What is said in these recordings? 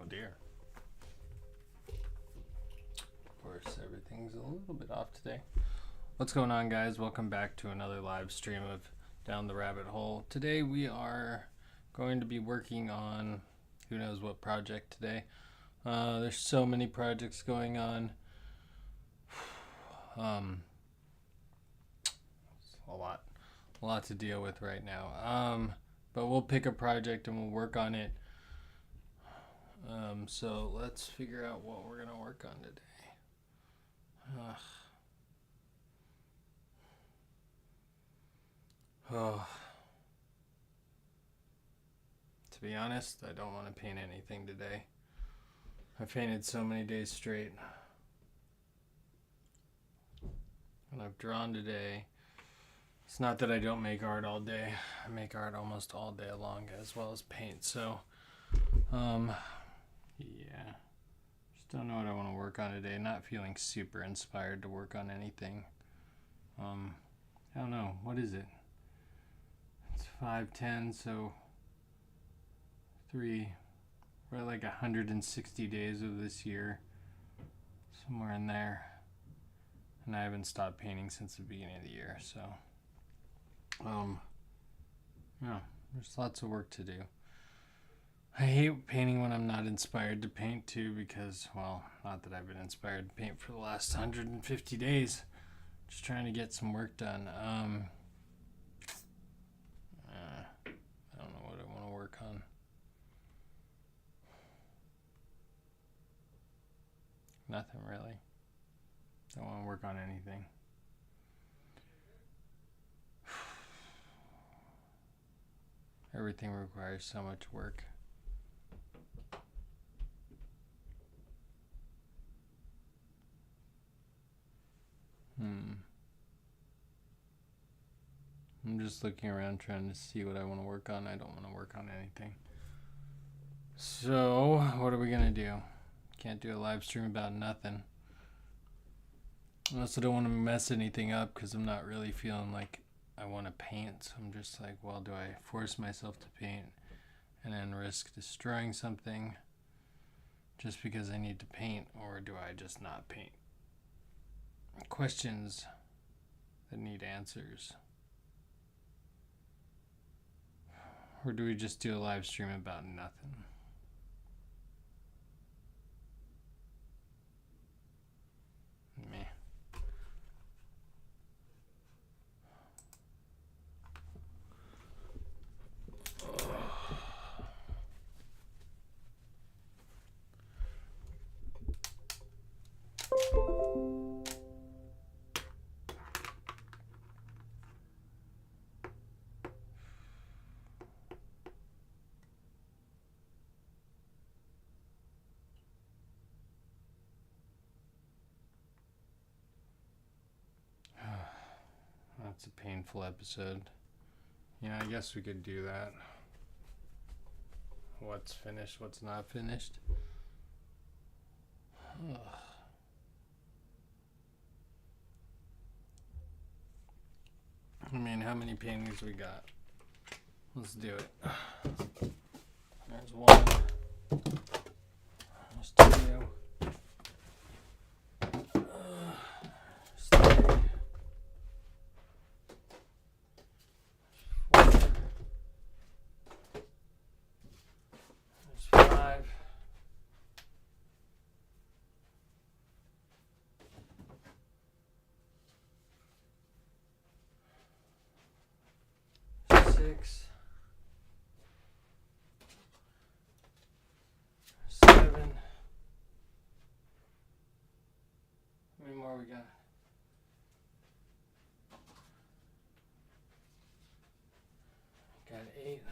dear. Of course, everything's a little bit off today. What's going on, guys? Welcome back to another live stream of Down the Rabbit Hole. Today we are going to be working on who knows what project today. There's so many projects going on. It's a lot to deal with right now. But we'll pick a project and we'll work on it. So let's figure out what we're gonna work on today. To be honest, I don't want to paint anything today. I painted so many days straight. And I've drawn today. It's not that I don't make art all day. I make art almost all day long as well as paint. So, yeah. Just don't know what I want to work on today. Not feeling super inspired to work on anything. I don't know. What is it? It's 5:10, so we're at like 160 days of this year. Somewhere in there. And I haven't stopped painting since the beginning of the year, so yeah, there's lots of work to do. I hate painting when I'm not inspired to paint too, because, well, not that I've been inspired to paint for the last 150 days. Just trying to get some work done. I don't know what I want to work on. Nothing really. Don't want to work on anything. Everything requires so much work. I'm just looking around trying to see what I want to work on. I don't want to work on anything. So, what are we going to do? Can't do a live stream about nothing. I also don't want to mess anything up because I'm not really feeling like I want to paint. So I'm just like, well, do I force myself to paint and then risk destroying something just because I need to paint, or do I just not paint? Questions that need answers. Or do we just do a live stream about nothing? Meh. That's a painful episode. Yeah, I guess we could do that. What's finished, what's not finished. I mean, how many paintings we got? Let's do it. There's one. There's two. There's three. There's 5. There's 6. 7. How many more we got? Got 8.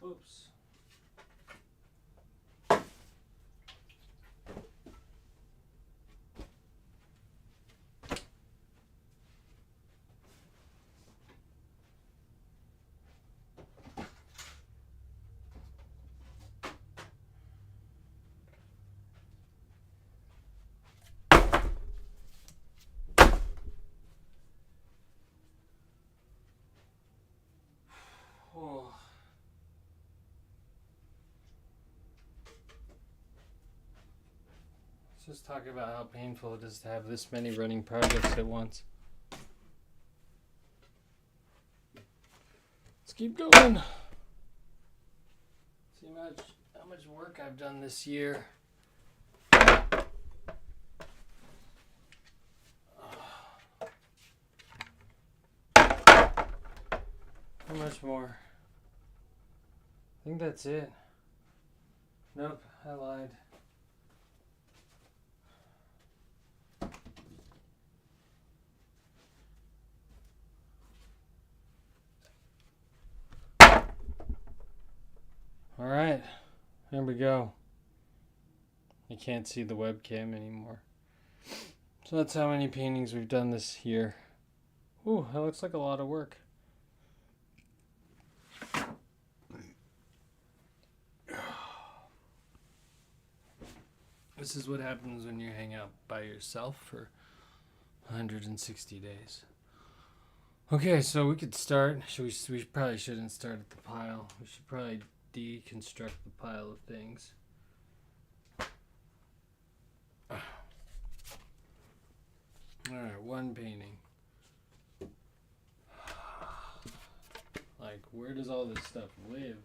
Oops. Oh. Let's just talk about how painful it is to have this many running projects at once. Let's keep going. See how much work I've done this year. How much more? I think that's it. Nope, I lied. Alright, there we go. I can't see the webcam anymore. So that's how many paintings we've done this year. Ooh, that looks like a lot of work. This is what happens when you hang out by yourself for 160 days. Okay, so we could start. We probably shouldn't start at the pile. We should probably deconstruct the pile of things. Alright, one painting. Like, where does all this stuff live?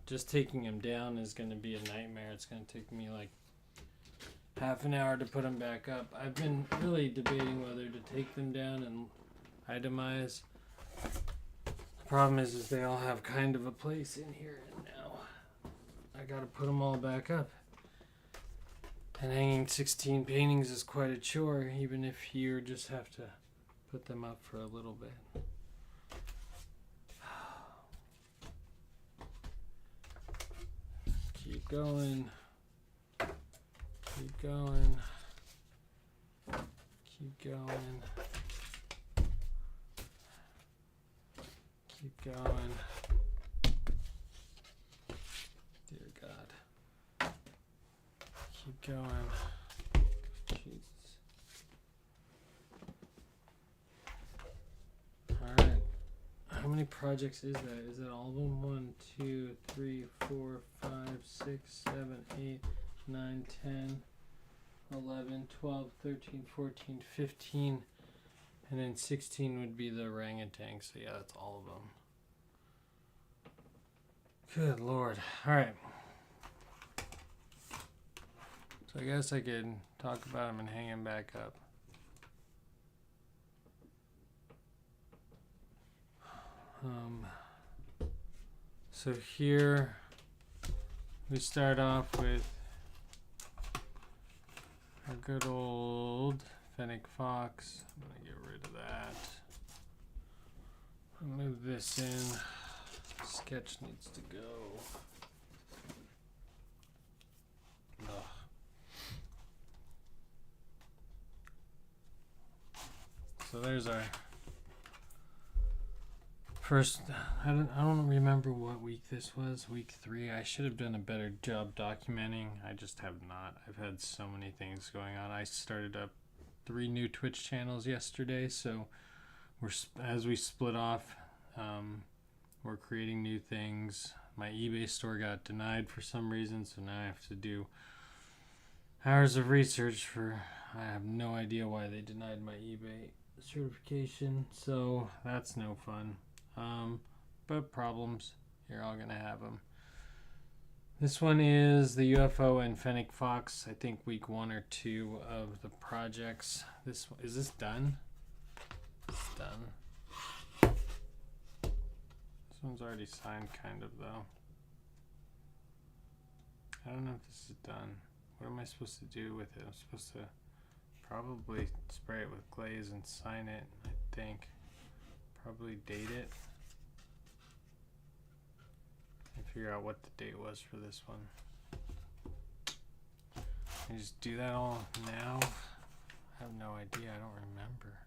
Just taking him down is going to be a nightmare. It's going to take me like half an hour to put them back up. I've been really debating whether to take them down and itemize. The problem is they all have kind of a place in here, and now I got to put them all back up. And hanging 16 paintings is quite a chore, even if you just have to put them up for a little bit. Keep going. Keep going. Keep going. Keep going. Dear God. Keep going. Jesus. Alright. How many projects is that? Is that all of them? 1, 2, 3, 4, 5, 6, 7, 8, 9, 10, 11, 12, 13, 14, 15, and then 16 would be the orangutan. So yeah, that's all of them. Good Lord. Alright. So I guess I could talk about them and hang them back up. So here we start off with a good old Fennec Fox. I'm going to get rid of that. I'll move this in. Sketch needs to go. Ugh. So there's our first. I don't remember what week this was. Week 3. I should have done a better job documenting. I just have not. I've had so many things going on. I started up 3 new Twitch channels yesterday, so as we split off, we're creating new things. My eBay store got denied for some reason, so now I have to do hours of research for. I have no idea why they denied my eBay certification, so that's no fun. But problems, you're all gonna have them. This one is the UFO and Fennec Fox. I think week 1 or 2 of the projects. Is this done? It's done. This one's already signed, kind of though. I don't know if this is done. What am I supposed to do with it? I'm supposed to probably spray it with glaze and sign it, I think. Probably date it. And figure out what the date was for this one. Can I just do that all now? have no idea. I don't remember.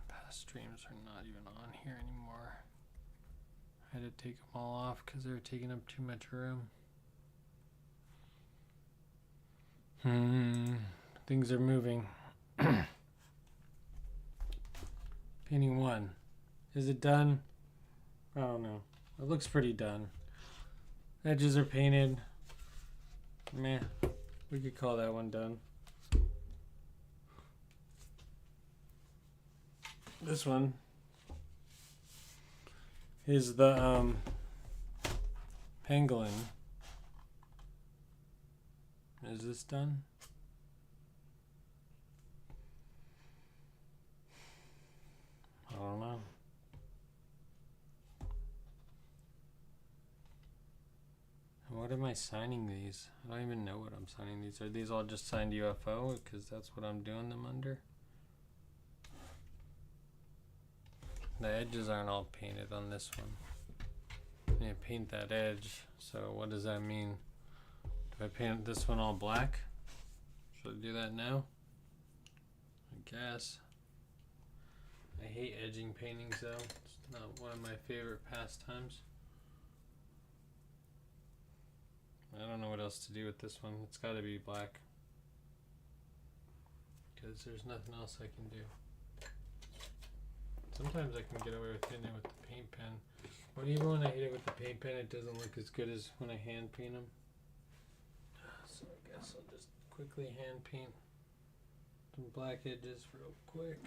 Past streams are not even on here anymore. I had to take them all off because they were taking up too much room. Things are moving. Painting 1. Is it done? I don't know. It looks pretty done. Edges are painted. Meh. We could call that one done. This one is the pangolin. Is this done? I don't know. What am I signing these? I don't even know what I'm signing these. Are these all just signed UFO? Because that's what I'm doing them under. The edges aren't all painted on this one. I need to paint that edge. So what does that mean? Do I paint this one all black? Should I do that now? I guess. I hate edging paintings though. It's not one of my favorite pastimes. I don't know what else to do with this one. It's got to be black. Because there's nothing else I can do. Sometimes I can get away with hitting it with the paint pen. But even when I hit it with the paint pen, it doesn't look as good as when I hand paint them. So I guess I'll just quickly hand paint some black edges real quick.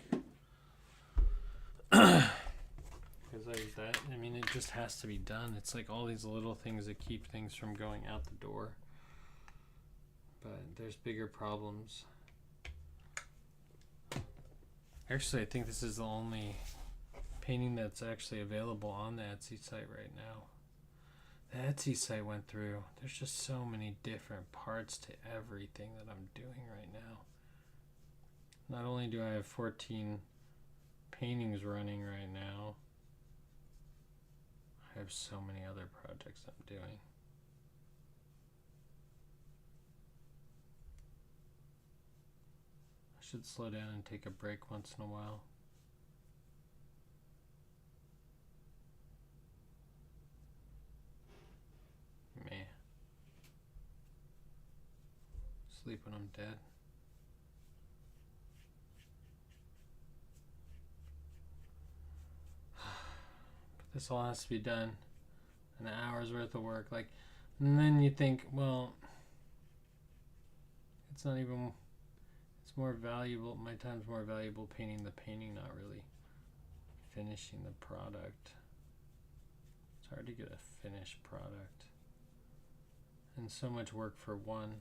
Because like that, I mean, it just has to be done. It's like all these little things that keep things from going out the door. But there's bigger problems. Actually, I think this is the only painting that's actually available on the Etsy site right now. The Etsy site went through. There's just so many different parts to everything that I'm doing right now. Not only do I have 14 paintings running right now, I have so many other projects I'm doing. I should slow down and take a break once in a while. Meh. Sleep when I'm dead. But this all has to be done. An hour's worth of work. Like, and then you think, well, it's not even, it's more valuable, my time's more valuable painting the painting, not really finishing the product. It's hard to get a finished product. And so much work for one.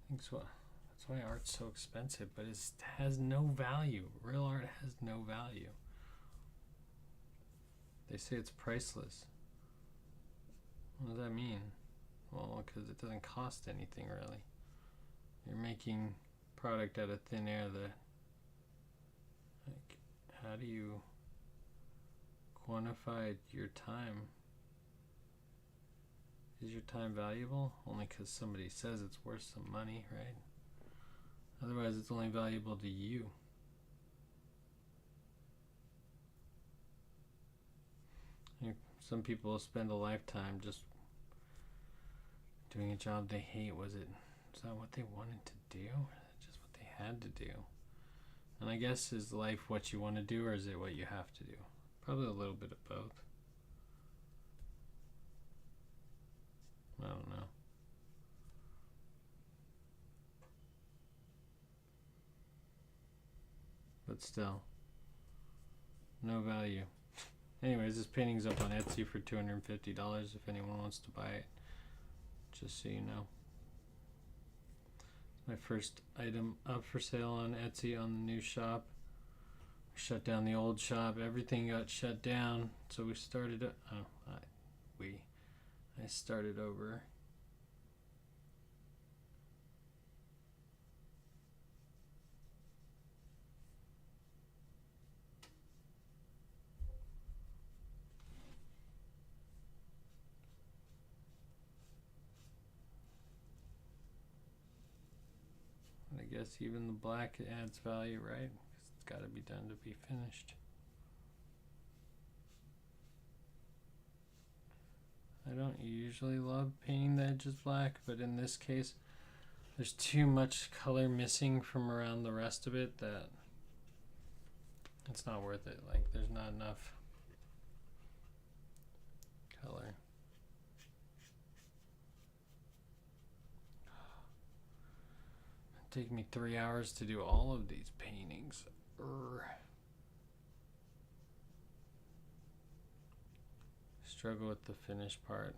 I think so. That's why art's so expensive, but it has no value. Real art has no value. They say it's priceless. What does that mean? Well, because it doesn't cost anything really. You're making product out of thin air that, like, how do you quantify your time? Is your time valuable? Only because somebody says it's worth some money, right? Otherwise, it's only valuable to you. Some people spend a lifetime just doing a job they hate. Is that what they wanted to do? Or is it just what they had to do? And I guess, is life what you want to do, or is it what you have to do? Probably a little bit of both. I don't know. But still, no value. Anyways, this painting's up on Etsy for $250 if anyone wants to buy it. Just so you know. My first item up for sale on Etsy on the new shop. We shut down the old shop. Everything got shut down. So we started... I started over. guess even the black adds value, right? 'Cause it's got to be done to be finished. I don't usually love painting the edges black, but in this case, there's too much color missing from around the rest of it that it's not worth it. Like, there's not enough color. It'd take me 3 hours to do all of these paintings. Struggle with the finish part.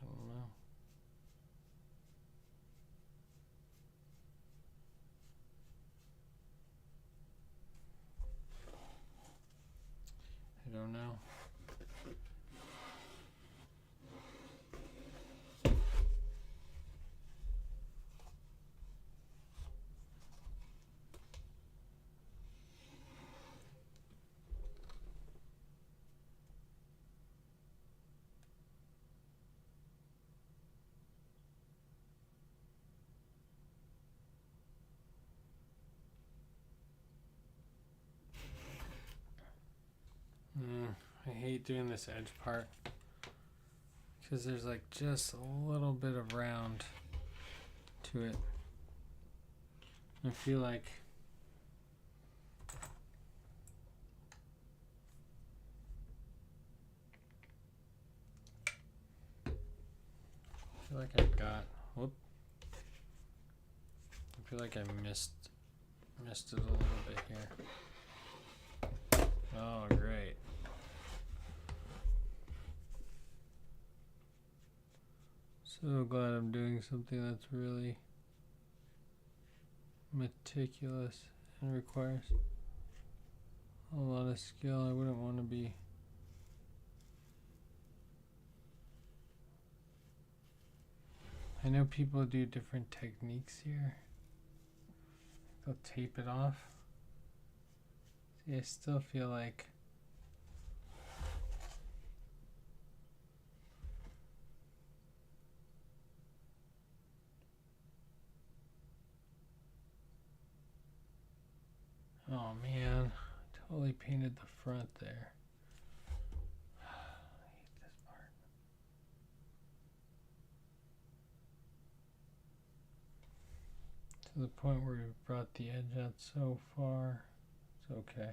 I don't know. I don't know. I hate doing this edge part because there's like just a little bit of round to it. I feel like I've got, whoop. I feel like I missed it a little bit here. Oh, great. So glad I'm doing something that's really meticulous and requires a lot of skill. I wouldn't want to be I know people do different techniques here. They'll tape it off. See, I still feel like oh man, I totally painted the front there. I hate this part. To the point where we've brought the edge out so far, it's okay.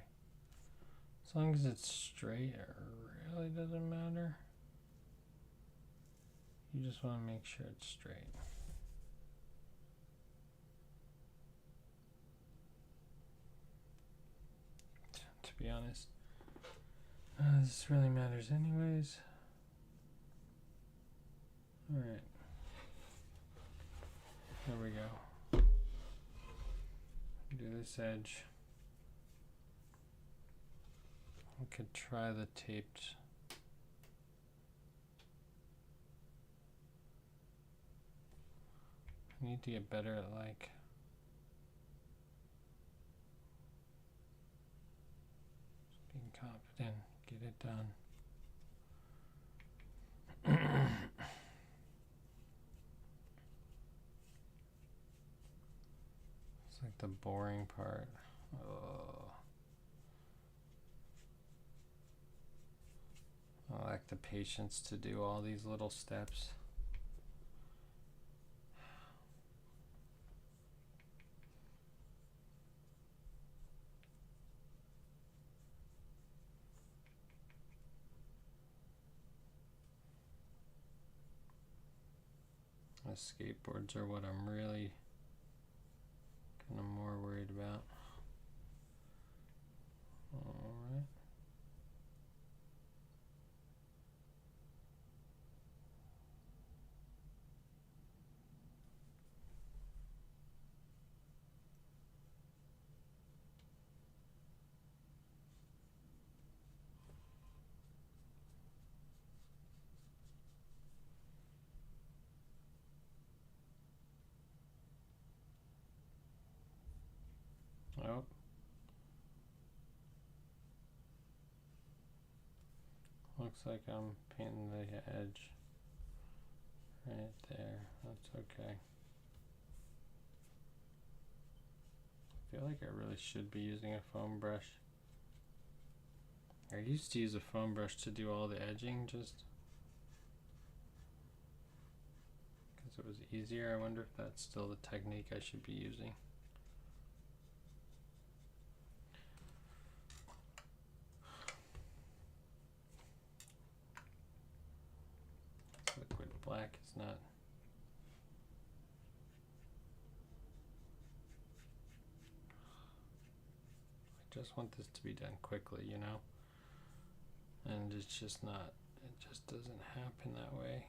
As long as it's straight, it really doesn't matter. You just want to make sure it's straight. To be honest, this really matters anyways. Alright. There we go. Do this edge. We could try the taped. I need to get better at like just being confident, get it done. It's like the boring part. Oh. I lack the patience to do all these little steps. The skateboards are what I'm really kind of more worried about. Alright. Looks like I'm painting the edge right there. That's okay. I feel like I really should be using a foam brush. I used to use a foam brush to do all the edging just because it was easier. I wonder if that's still the technique I should be using. Liquid black is not. I just want this to be done quickly, you know? And it's just not, it just doesn't happen that way.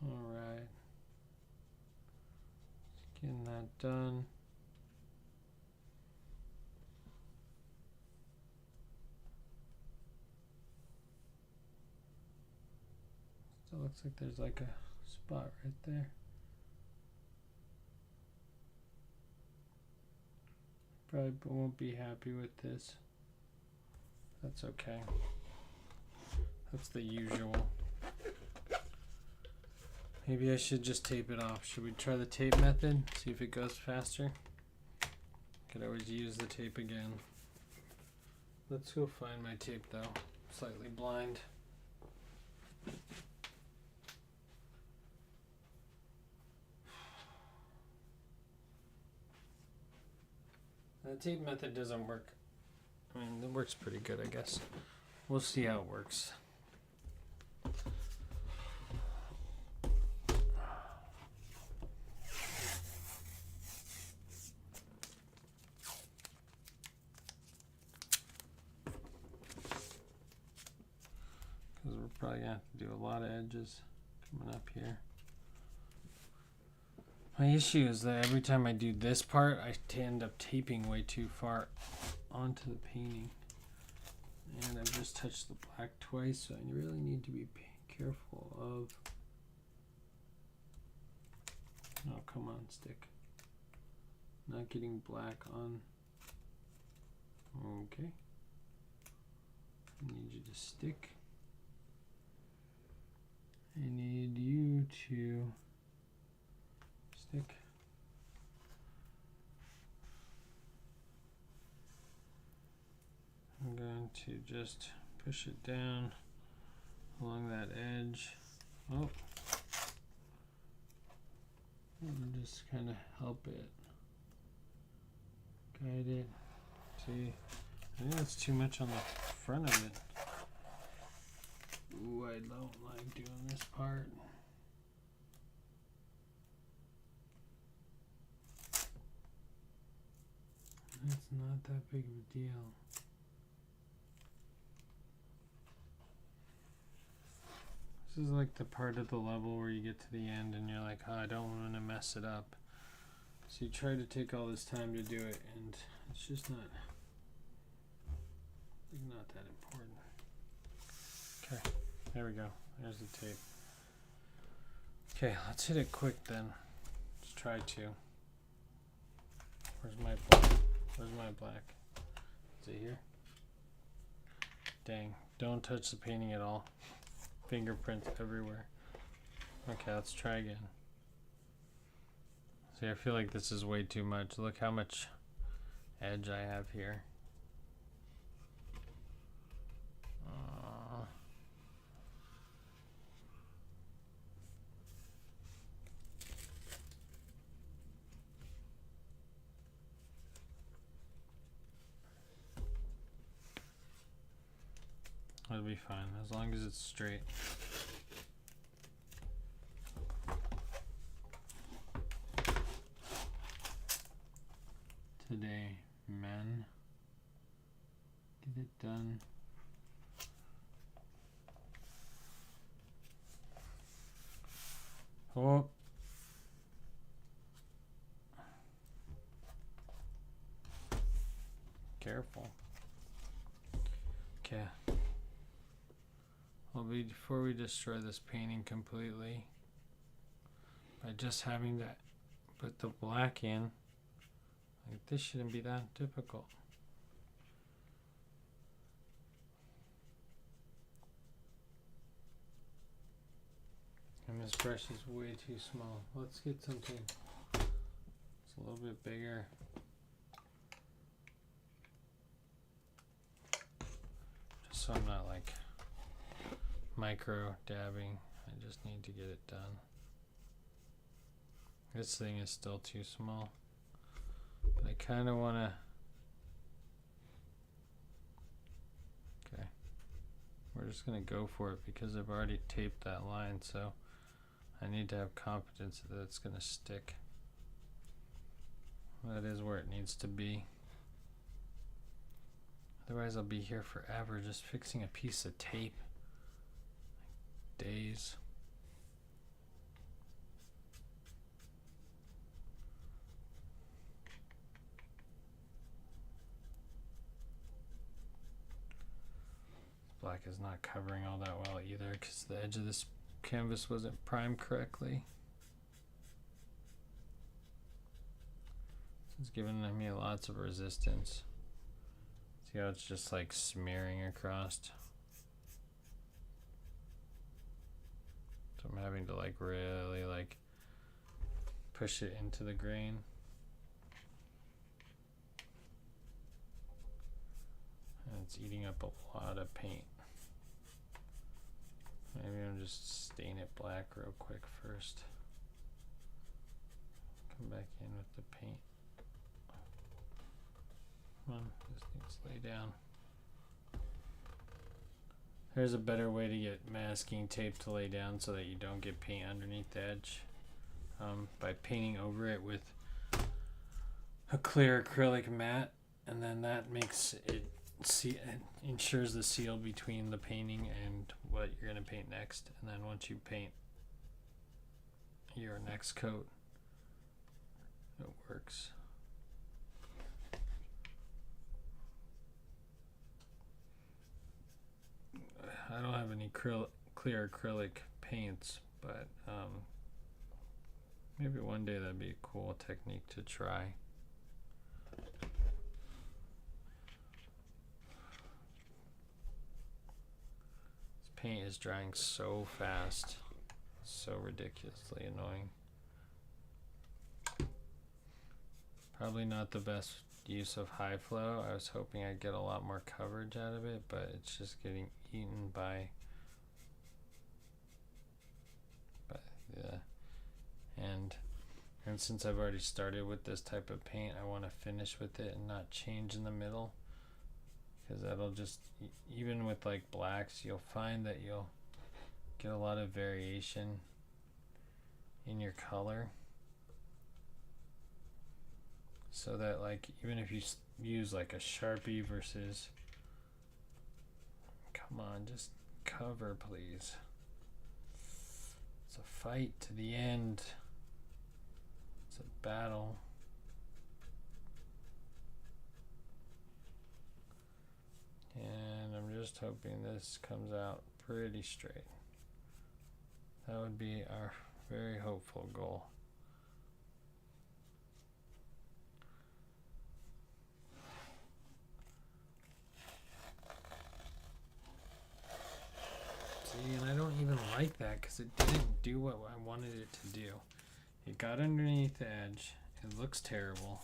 Alright. Getting that done. Still looks like there's like a spot right there. Probably won't be happy with this. That's okay. That's the usual. Maybe I should just tape it off. Should we try the tape method? See if it goes faster? Could always use the tape again. Let's go find my tape though. Slightly blind. The tape method doesn't work. I mean, it works pretty good, I guess. We'll see how it works. Because we're probably going to have to do a lot of edges coming up here. My issue is that every time I do this part, I end up taping way too far onto the painting. And I've just touched the black twice, so I really need to be careful of... Oh, come on, stick. Not getting black on. Okay. I need you to stick. I need you to stick. I'm going to just push it down along that edge. Oh. And just kind of help it. Guide it. See, I think that's too much on the front of it. Ooh, I don't like doing this part. It's not that big of a deal. This is like the part of the level where you get to the end and you're like, oh, I don't want to mess it up. So you try to take all this time to do it, and it's just not that important. Okay, there we go. There's the tape. Okay, let's hit it quick then. Let's try to. Where's my black? Where's my black? Is it here? Dang, don't touch the painting at all. Fingerprints everywhere. Okay, let's try again. See, I feel like this is way too much. Look how much edge I have here. That'll be fine, as long as it's straight. Today, men, get it done. Oh. Careful. Okay. Well, before we destroy this painting completely, by just having to put the black in, like this shouldn't be that difficult. And this brush is way too small. Let's get something that's a little bit bigger. Just so I'm not like micro dabbing. I just need to get it done. This thing is still too small. But I kind of want to... Okay. We're just going to go for it because I've already taped that line, so I need to have confidence that it's going to stick. That is where it needs to be. Otherwise I'll be here forever just fixing a piece of tape. Days. Black is not covering all that well either because the edge of this canvas wasn't primed correctly. It's giving me lots of resistance. See how it's just like smearing across? So I'm having to like really like push it into the grain. And it's eating up a lot of paint. Maybe I'll just stain it black real quick first. Come back in with the paint. Come on, this needs to lay down. There's a better way to get masking tape to lay down so that you don't get paint underneath the edge. By painting over it with a clear acrylic matte, and then that makes it it ensures the seal between the painting and what you're going to paint next. And then once you paint your next coat, it works. I don't have any clear acrylic paints, but maybe one day that'd be a cool technique to try. Paint is drying so fast, so ridiculously annoying. Probably not the best use of high flow. I was hoping I'd get a lot more coverage out of it, but it's just getting eaten by the and since I've already started with this type of paint, I want to finish with it and not change in the middle. Because that'll just, even with like blacks, you'll find that you'll get a lot of variation in your color. So that like, even if you use like a Sharpie versus, come on, just cover please. It's a fight to the end. It's a battle. And I'm just hoping this comes out pretty straight. That would be our very hopeful goal. See, and I don't even like that because it didn't do what I wanted it to do. It got underneath the edge. It looks terrible.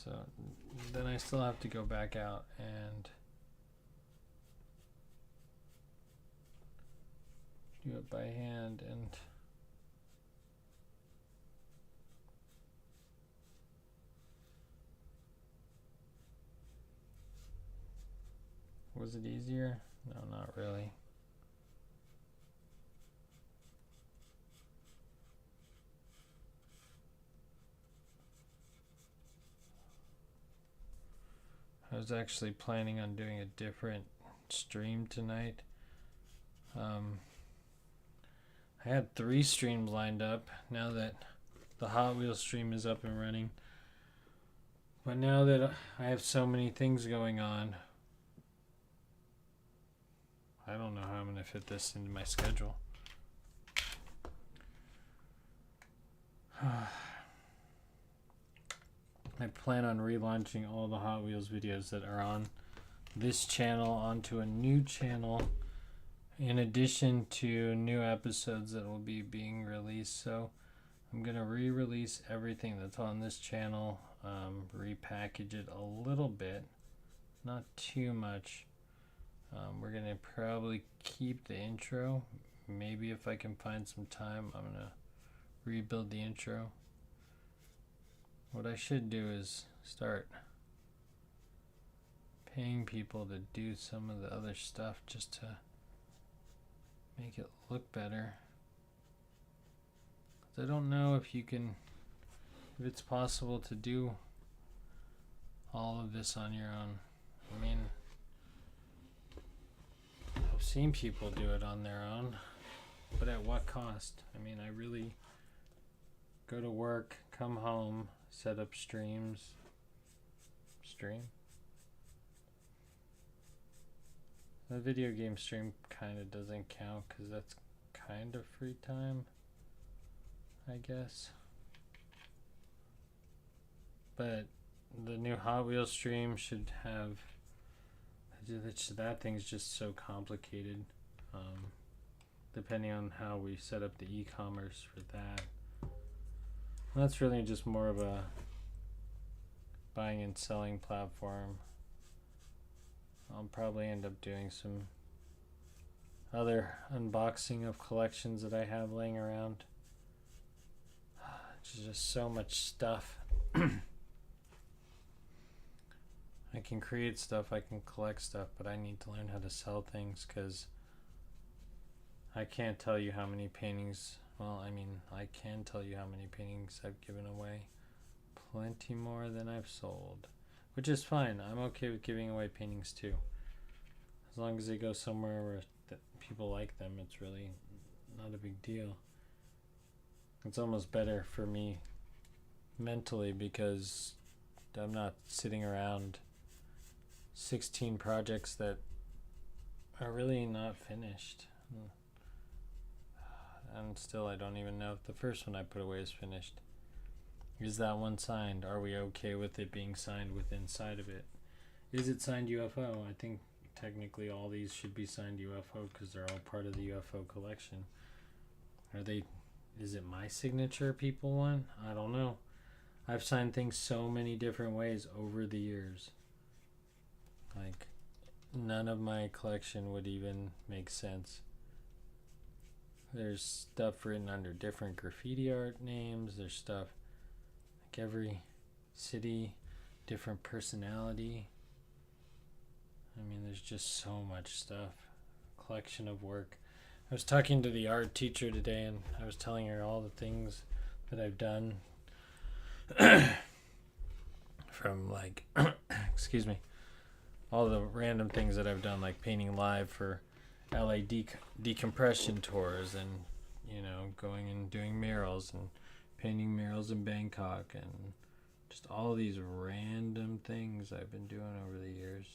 So then I still have to go back out and do it by hand, and was it easier? No, not really. I was actually planning on doing a different stream tonight. I had 3 streams lined up now that the Hot Wheels stream is up and running. But now that I have so many things going on, I don't know how I'm going to fit this into my schedule. I plan on relaunching all the Hot Wheels videos that are on this channel onto a new channel, in addition to new episodes that will be being released. So I'm going to re-release everything that's on this channel, repackage it a little bit, not too much. We're going to probably keep the intro. Maybe if I can find some time, I'm going to rebuild the intro. What I should do is start paying people to do some of the other stuff just to make it look better. I don't know if it's possible to do all of this on your own. I mean, I've seen people do it on their own, but at what cost? I mean, I really go to work, come home, set up stream. The video game stream kind of doesn't count because that's kind of free time, I guess. But the new Hot Wheels stream should have, that thing's just so complicated, depending on how we set up the e-commerce for that. That's really just more of a buying and selling platform. I'll probably end up doing some other unboxing of collections that I have laying around. It's just so much stuff. I can create stuff, I can collect stuff, but I need to learn how to sell things, because I can't tell you how many paintings. Well, I mean, I can tell you how many paintings I've given away. Plenty more than I've sold. Which is fine. I'm okay with giving away paintings too. As long as they go somewhere where people like them, it's really not a big deal. It's almost better for me mentally, because I'm not sitting around 16 projects that are really not finished. And still, I don't even know if the first one I put away is finished. Is that one signed? Are we okay with it being signed with inside of it? Is it signed UFO? I think technically all these should be signed UFO because they're all part of the UFO collection. Is it my signature people want? I don't know. I've signed things so many different ways over the years. Like, none of my collection would even make sense. There's stuff written under different graffiti art names. There's stuff like every city, different personality. I mean, there's just so much stuff. Collection of work. I was talking to the art teacher today, and I was telling her all the things that I've done. From like, excuse me, all the random things that I've done, like painting live for LA decompression tours, and going and doing murals and painting murals in Bangkok, and just all these random things I've been doing over the years.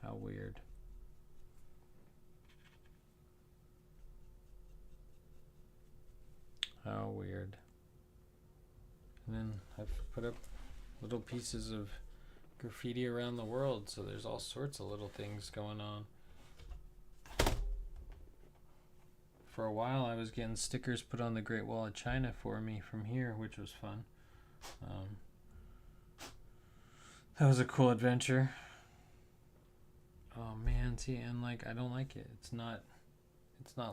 How weird. How weird. And then I've put up little pieces of graffiti around the world, so there's all sorts of little things going on. For a while, I was getting stickers put on the Great Wall of China for me from here, which was fun. That was a cool adventure. Oh man, see, and like, I don't like it. It's not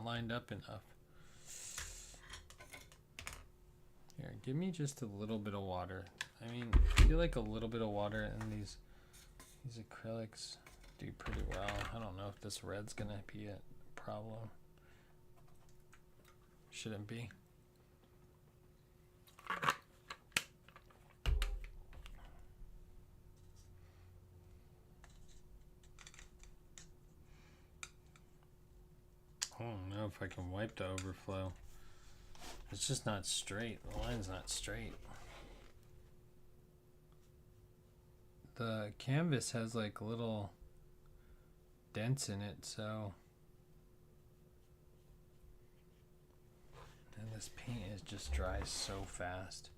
lined up enough. Here, give me just a little bit of water. I mean, I feel like a little bit of water and these acrylics do pretty well. I don't know if this red's gonna be a problem. Shouldn't be. Oh no. know if I can wipe the overflow. It's just not straight. The line's not straight. The canvas has like little dents in it, so. And this paint is just dries so fast.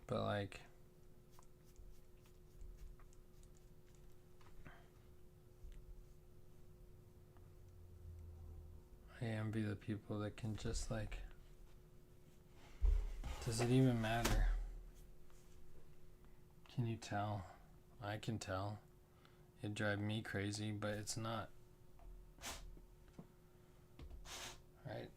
But like, I envy the people that can just like, does it even matter? Can you tell? I can tell. It'd drive me crazy, but it's not. Right?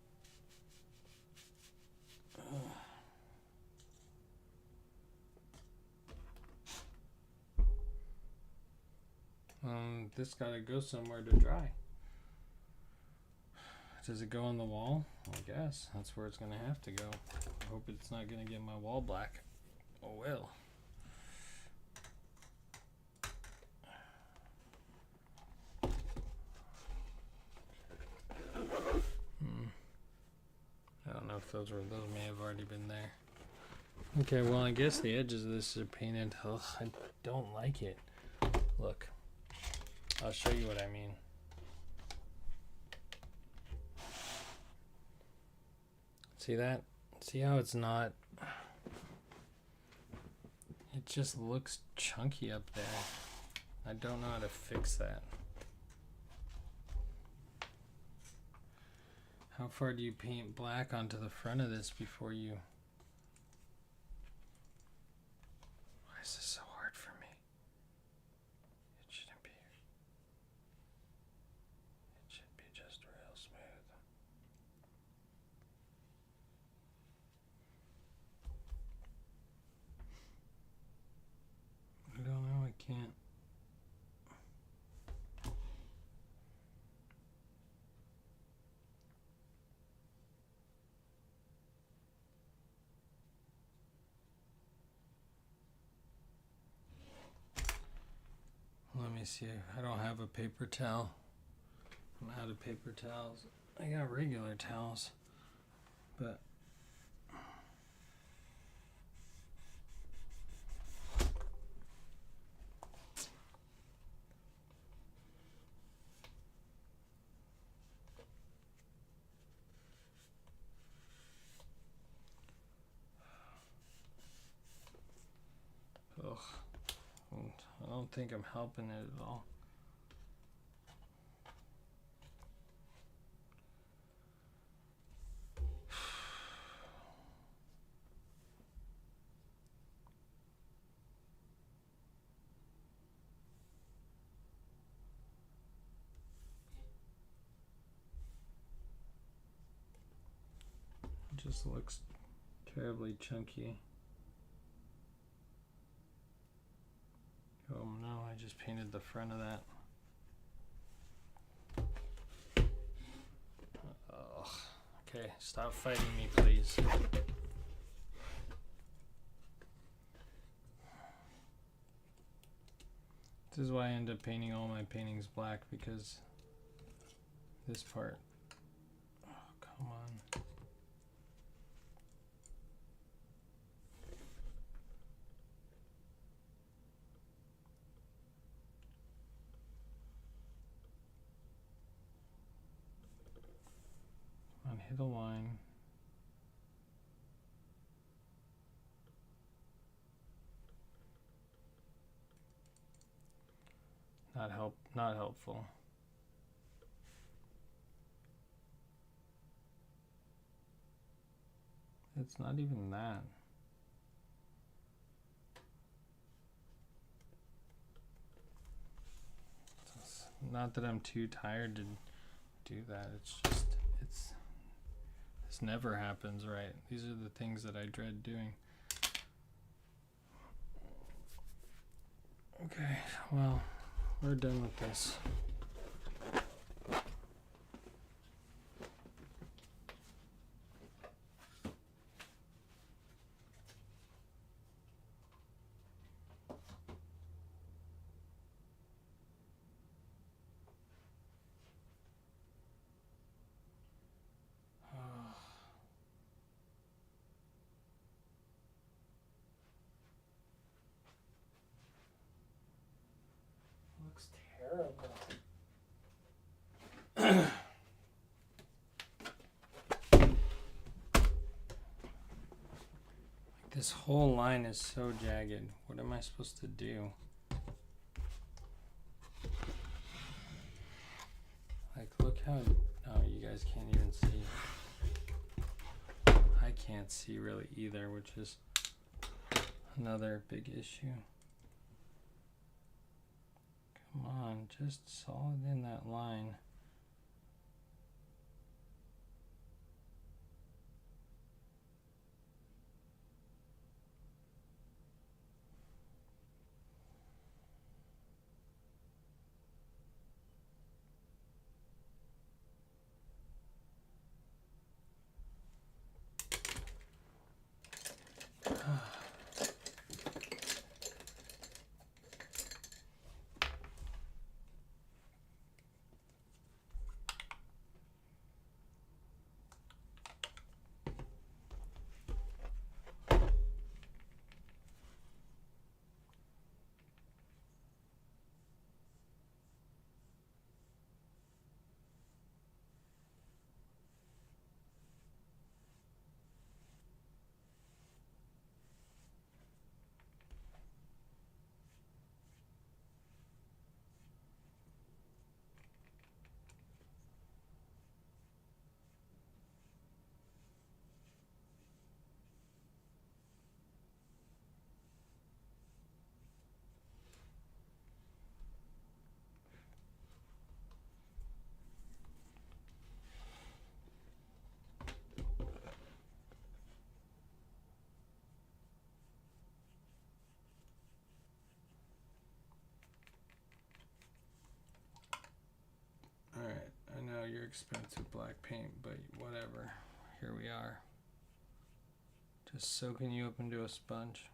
This gotta go somewhere to dry. Does it go on the wall? I guess that's where it's gonna have to go. I hope it's not gonna get my wall black. Oh well. I don't know if those may have already been there. Okay, well I guess the edges of this are painted. Ugh, I don't like it. Look, I'll show you what I mean. See that? See how it's not? It just looks chunky up there. I don't know how to fix that. How far do you paint black onto the front of this before you... Why is this so hard for me? It shouldn't be. It should be just real smooth. I don't know, I can't. Let me see. I don't have a paper towel. I'm out of paper towels. I got regular towels, but ugh. I don't think I'm helping it at all. It just looks terribly chunky. Oh no, I just painted the front of that. Ugh. Okay, stop fighting me, please. This is why I end up painting all my paintings black, because this part. Oh, come on. Hit a line. Not helpful. It's not even that. It's not that I'm too tired to do that. It's just this never happens right. These are the things that I dread doing. Okay, well, we're done with this. This whole line is so jagged. What am I supposed to do? Like, look how... Oh, you guys can't even see. I can't see really either, which is another big issue. Come on, just solid in that line. Alright, I know you're expensive black paint, but whatever. Here we are. Just soaking you up into a sponge.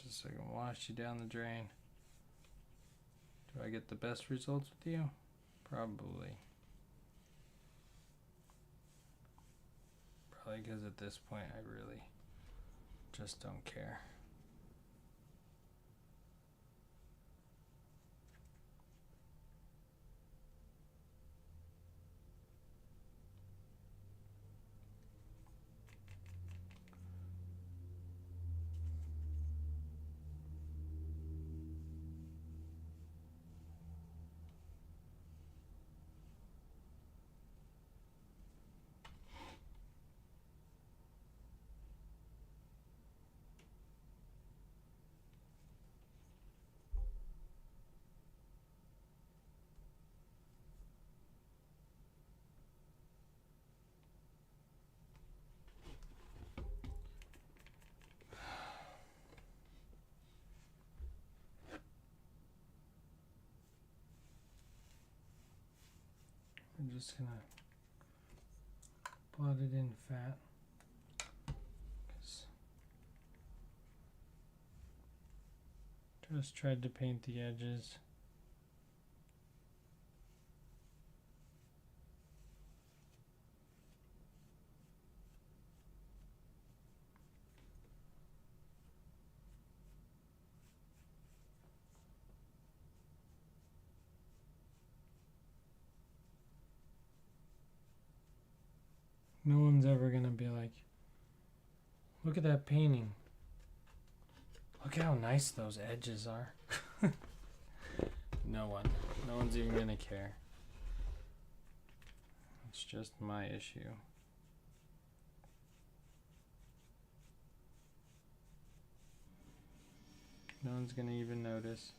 Just so I can wash you down the drain. Do I get the best results with you? Probably. Probably because at this point I really just don't care. I'm just gonna blot it in fat. Just tried to paint the edges. No one's ever gonna be like, look at that painting. Look how nice those edges are. No one's even gonna care. It's just my issue. No one's gonna even notice.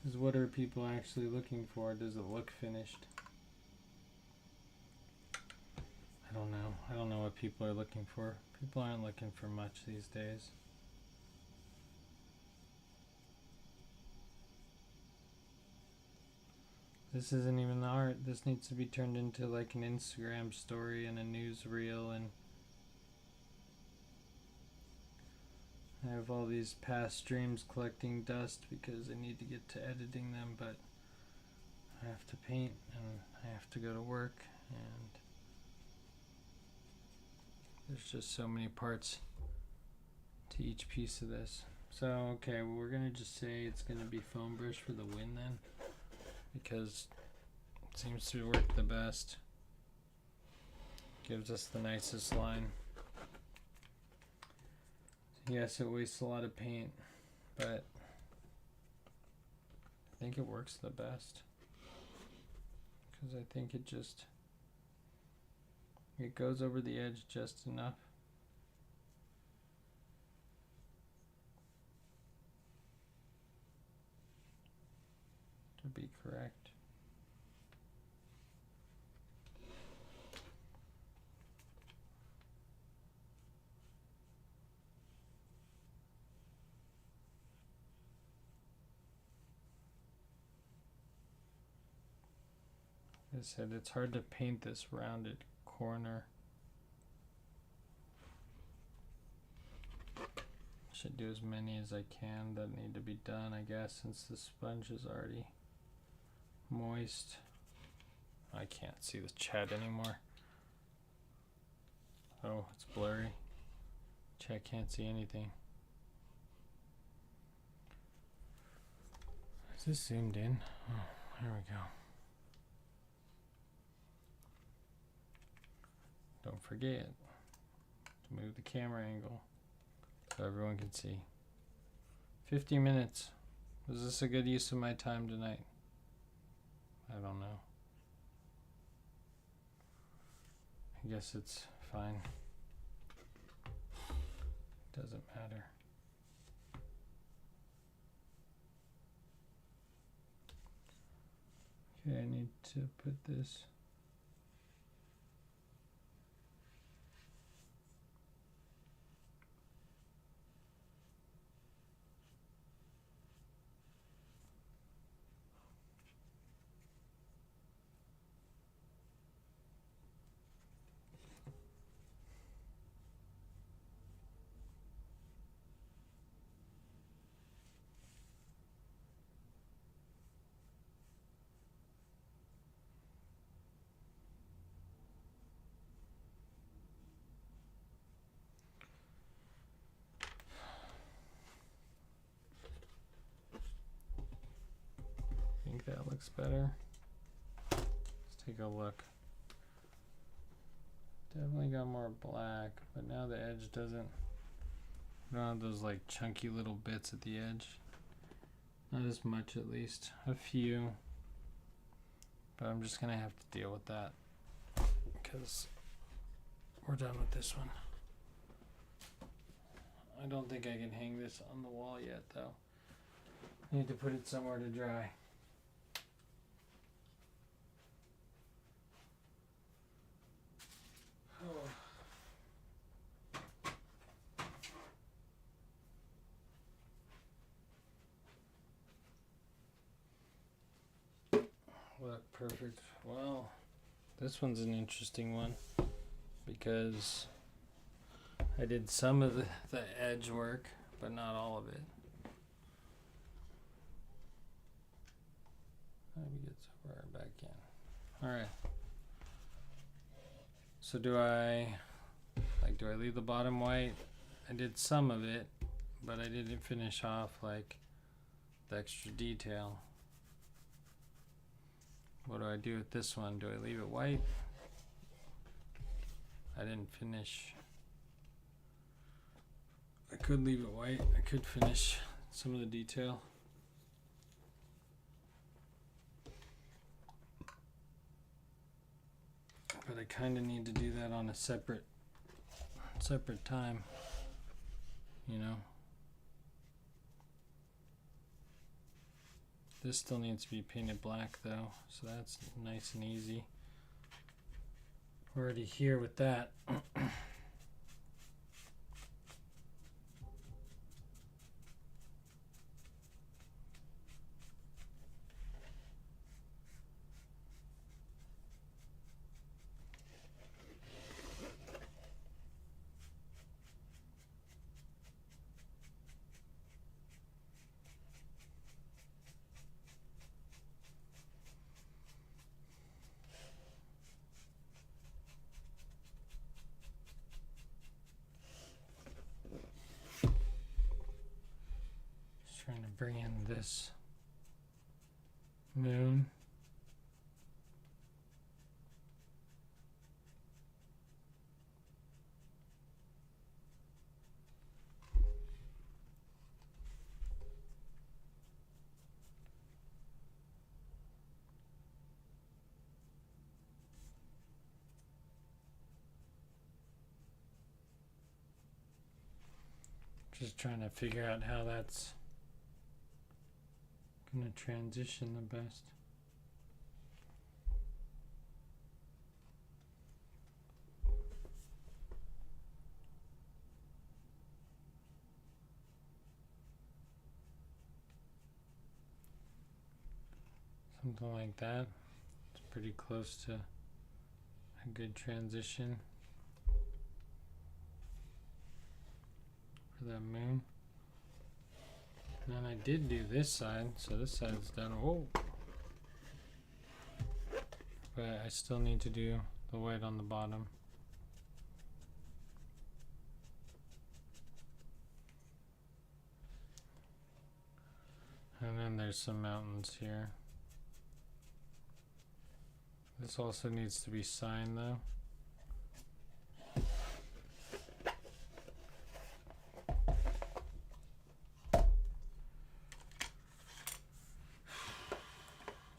Because what are people actually looking for? Does it look finished? I don't know. I don't know what people are looking for. People aren't looking for much these days. This isn't even art. This needs to be turned into like an Instagram story and a newsreel, and I have all these past streams collecting dust because I need to get to editing them, but I have to paint and I have to go to work, and there's just so many parts to each piece of this. So, okay, well, we're going to just say it's going to be foam brush for the win then, because it seems to work the best. Gives us the nicest line. Yes, it wastes a lot of paint, but I think it works the best. Because I think it goes over the edge just enough. To be correct. As I said, it's hard to paint this rounded corner. Should do as many as I can that need to be done, I guess, since the sponge is already moist. I can't see the chat anymore. Oh, it's blurry. Chat can't see anything. Is this zoomed in? Oh, there we go. Don't forget to move the camera angle so everyone can see. 50 minutes. Was this a good use of my time tonight? I don't know. I guess it's fine. Doesn't matter. Okay, I need to put this. I think that looks better. Let's take a look. Definitely got more black, but now the edge doesn't. I don't have those like chunky little bits at the edge. Not as much, at least. A few. But I'm just gonna have to deal with that because we're done with this one. I don't think I can hang this on the wall yet, though. I need to put it somewhere to dry. What perfect. Well, this one's an interesting one because I did some of the edge work, but not all of it. Let me get somewhere back in. All right. So do I leave the bottom white? I did some of it, but I didn't finish off like the extra detail. What do I do with this one? Do I leave it white? I didn't finish. I could leave it white. I could finish some of the detail. But I kind of need to do that on a separate time, you know. This still needs to be painted black though, so that's nice and easy. Already here with that. bring in this moon. Just trying to figure out how that's going to transition the best. Something like that. It's pretty close to a good transition for that moon. And then I did do this side, so this side's done. Oh, but I still need to do the white on the bottom. And then there's some mountains here. This also needs to be signed though.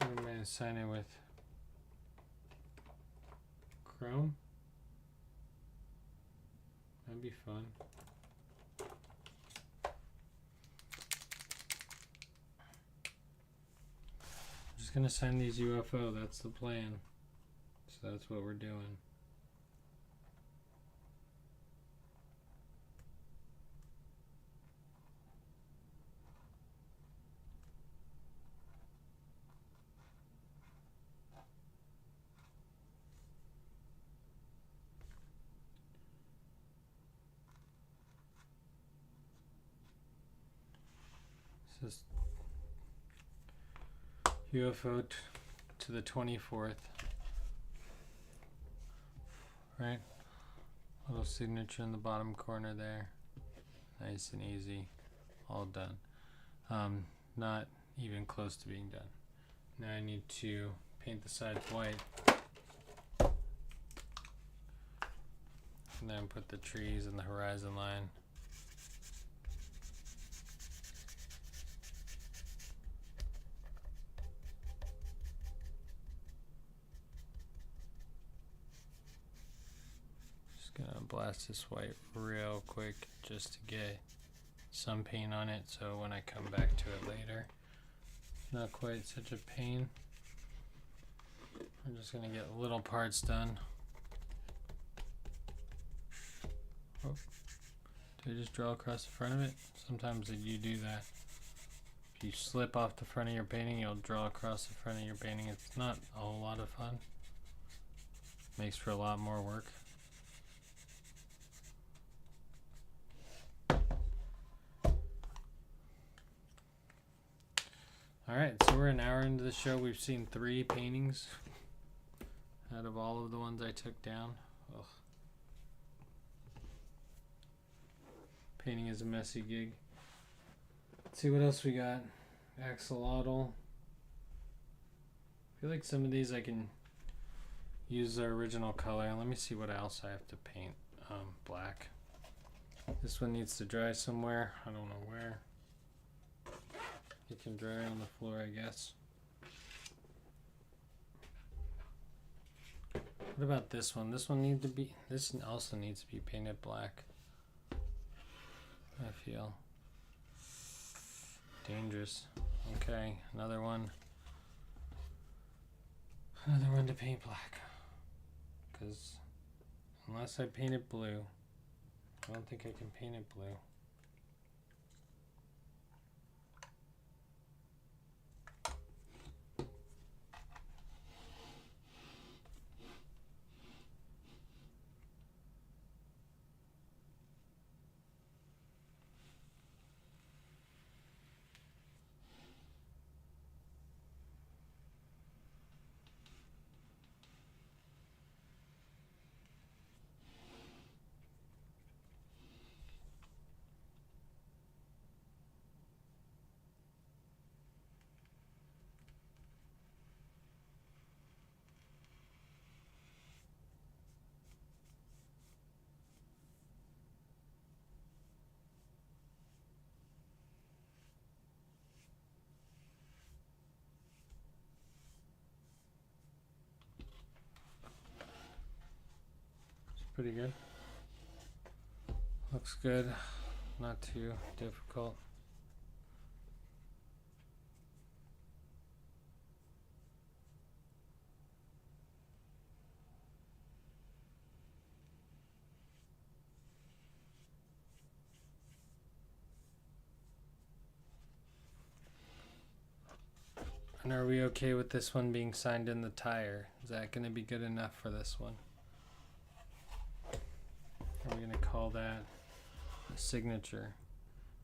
I'm going to sign it with Chrome. That'd be fun. I'm just going to sign these UFO. That's the plan. So that's what we're doing. This is UFO to the 24th. Right? Little signature in the bottom corner there. Nice and easy. All done. Not even close to being done. Now I need to paint the sides white. And then put the trees and the horizon line. Gonna blast this white real quick just to get some paint on it, so when I come back to it later, not quite such a pain. I'm just gonna get little parts done. Oh, did I just draw across the front of it? Sometimes you do that. If you slip off the front of your painting, you'll draw across the front of your painting. It's not a whole lot of fun. Makes for a lot more work. Alright, so we're an hour into the show. We've seen 3 paintings out of all of the ones I took down. Ugh. Painting is a messy gig. Let's see what else we got. Axolotl. I feel like some of these I can use their original color. Let me see what else I have to paint. Black. This one needs to dry somewhere. I don't know where. It can dry on the floor, I guess. What about this one? This also needs to be painted black. I feel dangerous. Okay, another one. Another one to paint black. Because unless I paint it blue, I don't think I can paint it blue. pretty good. Looks good. Not too difficult. And are we okay with this one being signed in the tire? Is that going to be good enough for this one? Are we going to call that a signature?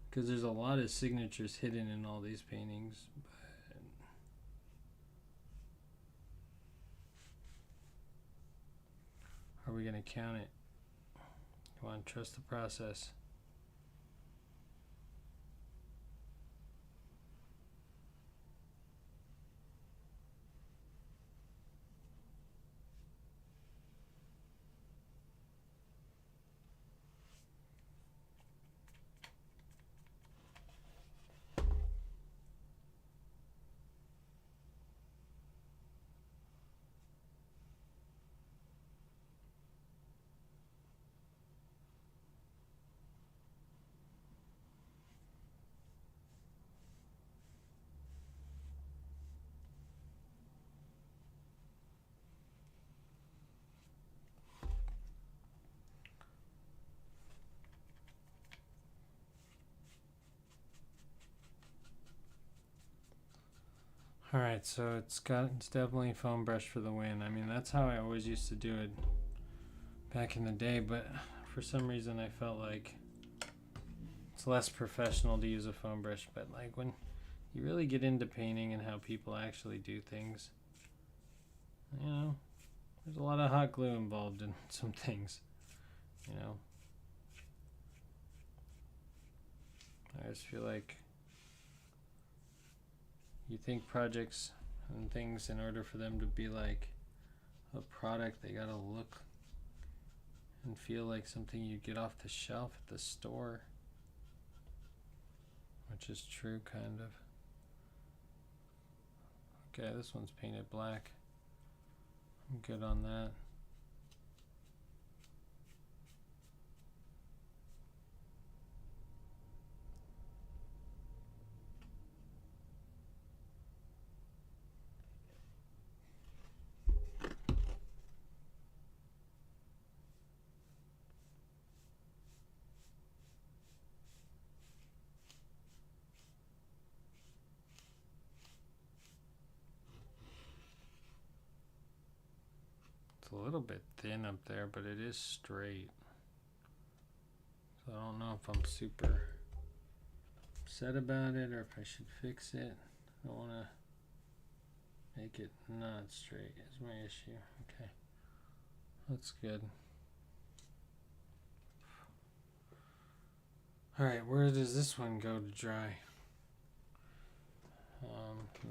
Because there's a lot of signatures hidden in all these paintings. But are we going to count it? Come on, trust the process. Alright, so it's definitely foam brush for the win. I mean, that's how I always used to do it back in the day, but for some reason I felt like it's less professional to use a foam brush. But like when you really get into painting and how people actually do things, you know, there's a lot of hot glue involved in some things, you know. I just feel like you think projects and things, in order for them to be like a product, they gotta look and feel like something you get off the shelf at the store, which is true, kind of. Okay, this one's painted black. I'm good on that. It's a little bit thin up there, but it is straight. So I don't know if I'm super upset about it or if I should fix it. I don't want to make it not straight is my issue. Okay, that's good. Alright, where does this one go to dry?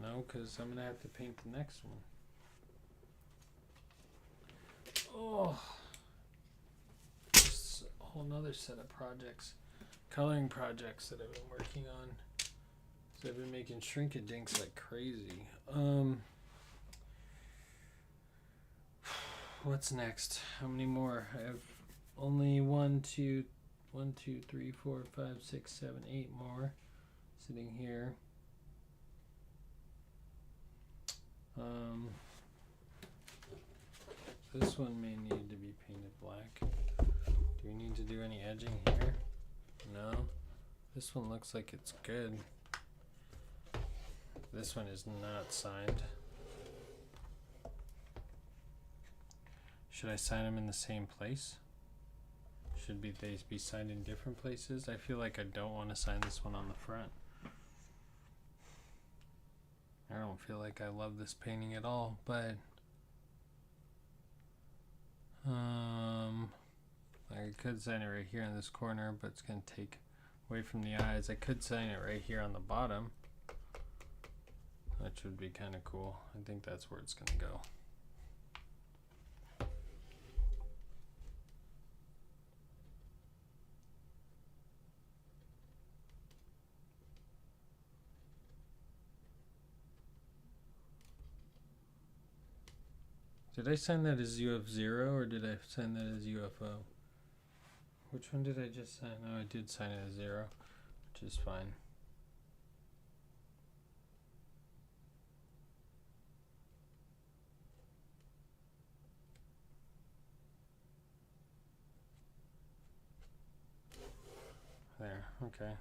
No, because I'm going to have to paint the next one. Oh, just a whole nother set of projects, coloring projects that I've been working on. So I've been making shrink-a-dinks like crazy. What's next? How many more? I have only 1, 2, 3, 4, 5, 6, 7, 8 more sitting here. This one may need to be painted black. Do we need to do any edging here? No. This one looks like it's good. This one is not signed. Should I sign them in the same place? Should they be signed in different places? I feel like I don't want to sign this one on the front. I don't feel like I love this painting at all, but I could sign it right here in this corner, but it's going to take away from the eyes. I could sign it right here on the bottom. That should be kind of cool. I think that's where it's going to go. Did I sign that as UF0 or did I sign that as UFO? Which one did I just sign? Oh, I did sign it as 0, which is fine. There, okay.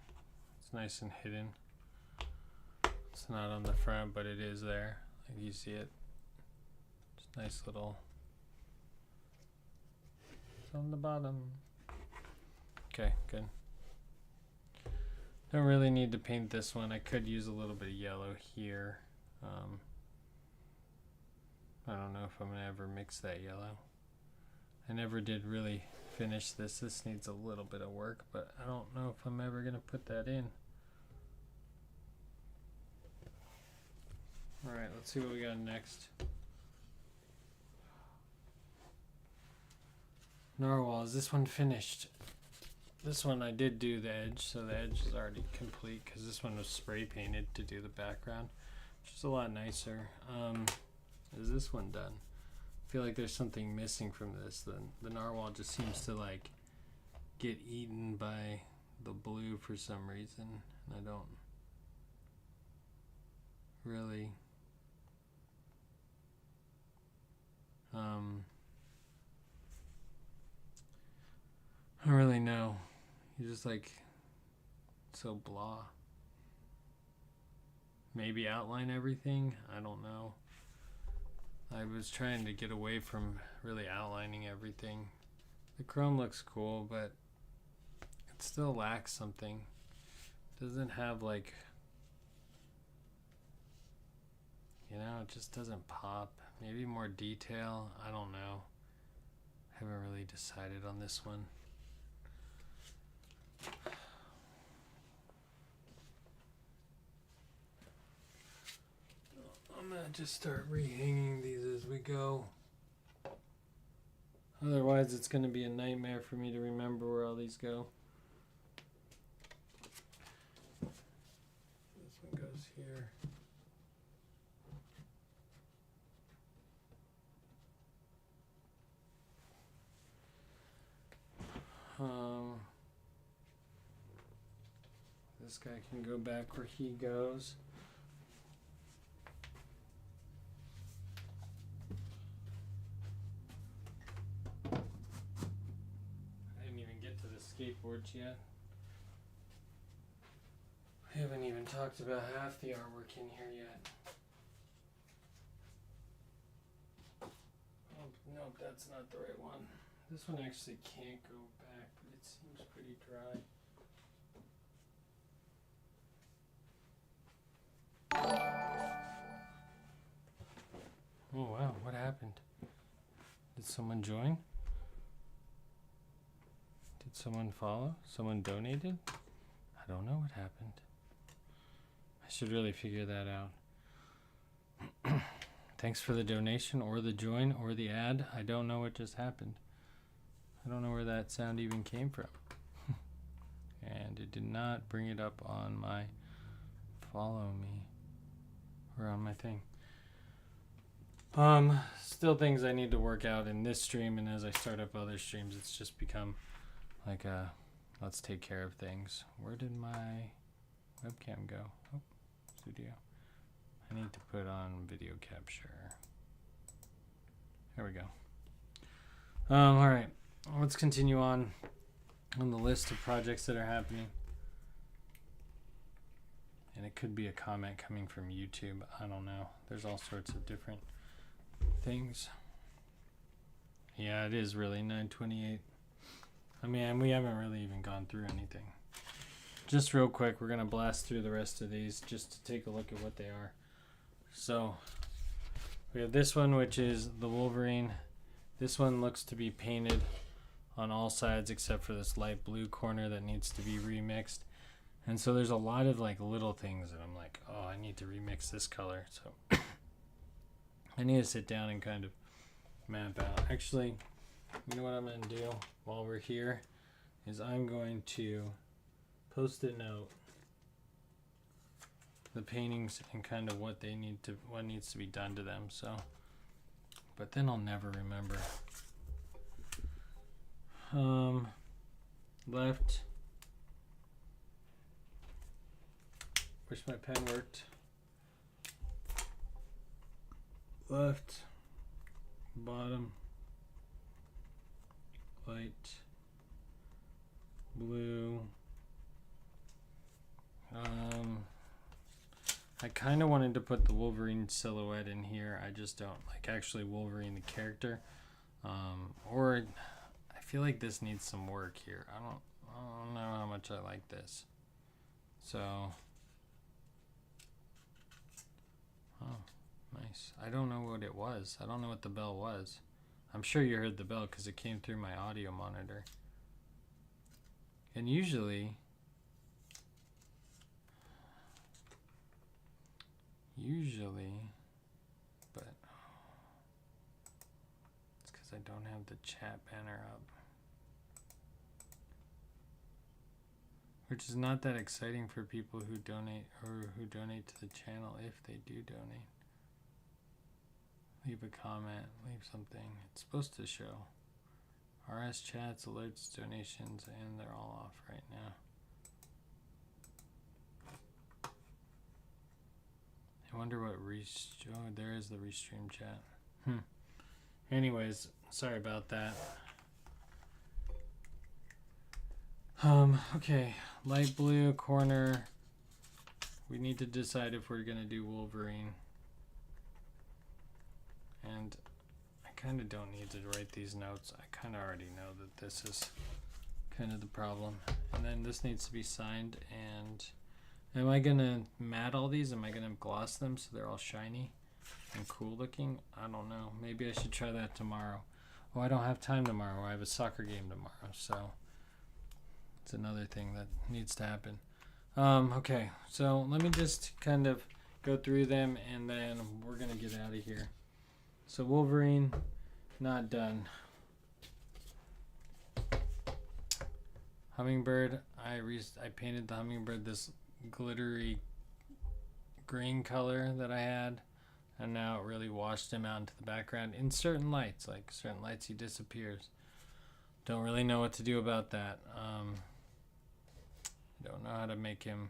It's nice and hidden. It's not on the front, but it is there. Like you see it. Just nice little. It's on the bottom. Okay, good. Don't really need to paint this one. I could use a little bit of yellow here. I don't know if I'm gonna ever mix that yellow. I never did really finish this. This needs a little bit of work, but I don't know if I'm ever gonna put that in. Alright, let's see what we got next. Narwhal, is this one finished? This one I did do the edge, so the edge is already complete because this one was spray painted to do the background, which is a lot nicer. Is this one done? I feel like there's something missing from this. The narwhal just seems to like get eaten by the blue for some reason, and I don't really I don't really know. He's just like so blah. Maybe outline everything? I don't know. I was trying to get away from really outlining everything. The chrome looks cool, but it still lacks something. Doesn't have like, you know, it just doesn't pop. Maybe more detail. I don't know. Haven't really decided on this one. I'm gonna just start rehanging these as we go. Otherwise, it's gonna be a nightmare for me to remember where all these go. This one goes here. This guy can go back where he goes. I didn't even get to the skateboards yet. We haven't even talked about half the artwork in here yet. Oh, nope, that's not the right one. This one actually can't go back, but it seems pretty dry. Oh wow, what happened? Did someone join? Did someone follow? Someone donated? I don't know what happened. I should really figure that out. Thanks for the donation or the join or the ad. I don't know what just happened. I don't know where that sound even came from. And it did not bring it up on my follow me or on my thing. Still things I need to work out in this stream, and as I start up other streams, it's just become like a let's take care of things. Where did my webcam go? Oh, studio. I need to put on video capture. There we go. All right, let's continue on the list of projects that are happening. And it could be a comment coming from YouTube. I don't know. There's all sorts of different things. Yeah, it is really 9:28. I mean, we haven't really even gone through anything. Just real quick, we're gonna blast through the rest of these just to take a look at what they are. So we have this one, which is the Wolverine. This one looks to be painted on all sides except for this light blue corner that needs to be remixed. And so there's a lot of like little things that I'm like, oh, I need to remix this color. So I need to sit down and kind of map out. Actually, you know what I'm going to do while we're here is I'm going to post-it note the paintings and kind of what needs to be done to them. So but then I'll never remember. Left. Wish my pen worked. Left. Bottom. Light. Blue. I kind of wanted to put the Wolverine silhouette in here. I just don't like actually Wolverine the character. Or I feel like this needs some work here. I don't know how much I like this. So, oh, nice. I don't know what it was. I don't know what the bell was. I'm sure you heard the bell because it came through my audio monitor. And usually, but it's because I don't have the chat banner up. Which is not that exciting for people who donate or who donate to the channel if they do donate. Leave a comment, leave something. It's supposed to show. RS chats, alerts, donations, and they're all off right now. I wonder what oh, there is the restream chat. Anyways, sorry about that. Okay, light blue corner. We need to decide if we're gonna do Wolverine. And I kind of don't need to write these notes. I kind of already know that this is kind of the problem. And then this needs to be signed. And am I gonna matte all these? Am I gonna gloss them so they're all shiny and cool looking? I don't know. Maybe I should try that tomorrow. Oh, I don't have time tomorrow. I have a soccer game tomorrow, so it's another thing that needs to happen. Okay, so let me just kind of go through them and then we're gonna get out of here. So Wolverine, not done. Hummingbird, I painted the hummingbird this glittery green color that I had, and now it really washed him out into the background in certain lights. Like certain lights he disappears. Don't really know what to do about that. Don't know how to make him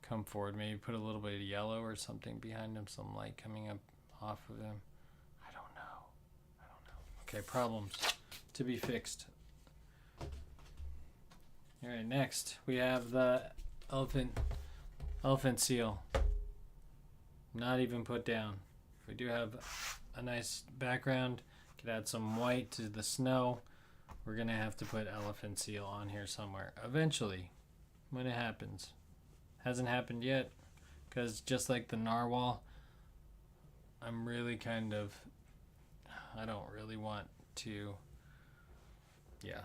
come forward. Maybe put a little bit of yellow or something behind him, some light coming up off of him. I don't know. Okay, problems to be fixed. All right, next we have the elephant seal. Not even put down. We do have a nice background. Could add some white to the snow. We're gonna have to put elephant seal on here somewhere eventually when it happens. Hasn't happened yet because just like the narwhal, I'm really kind of, I don't really want to, yeah.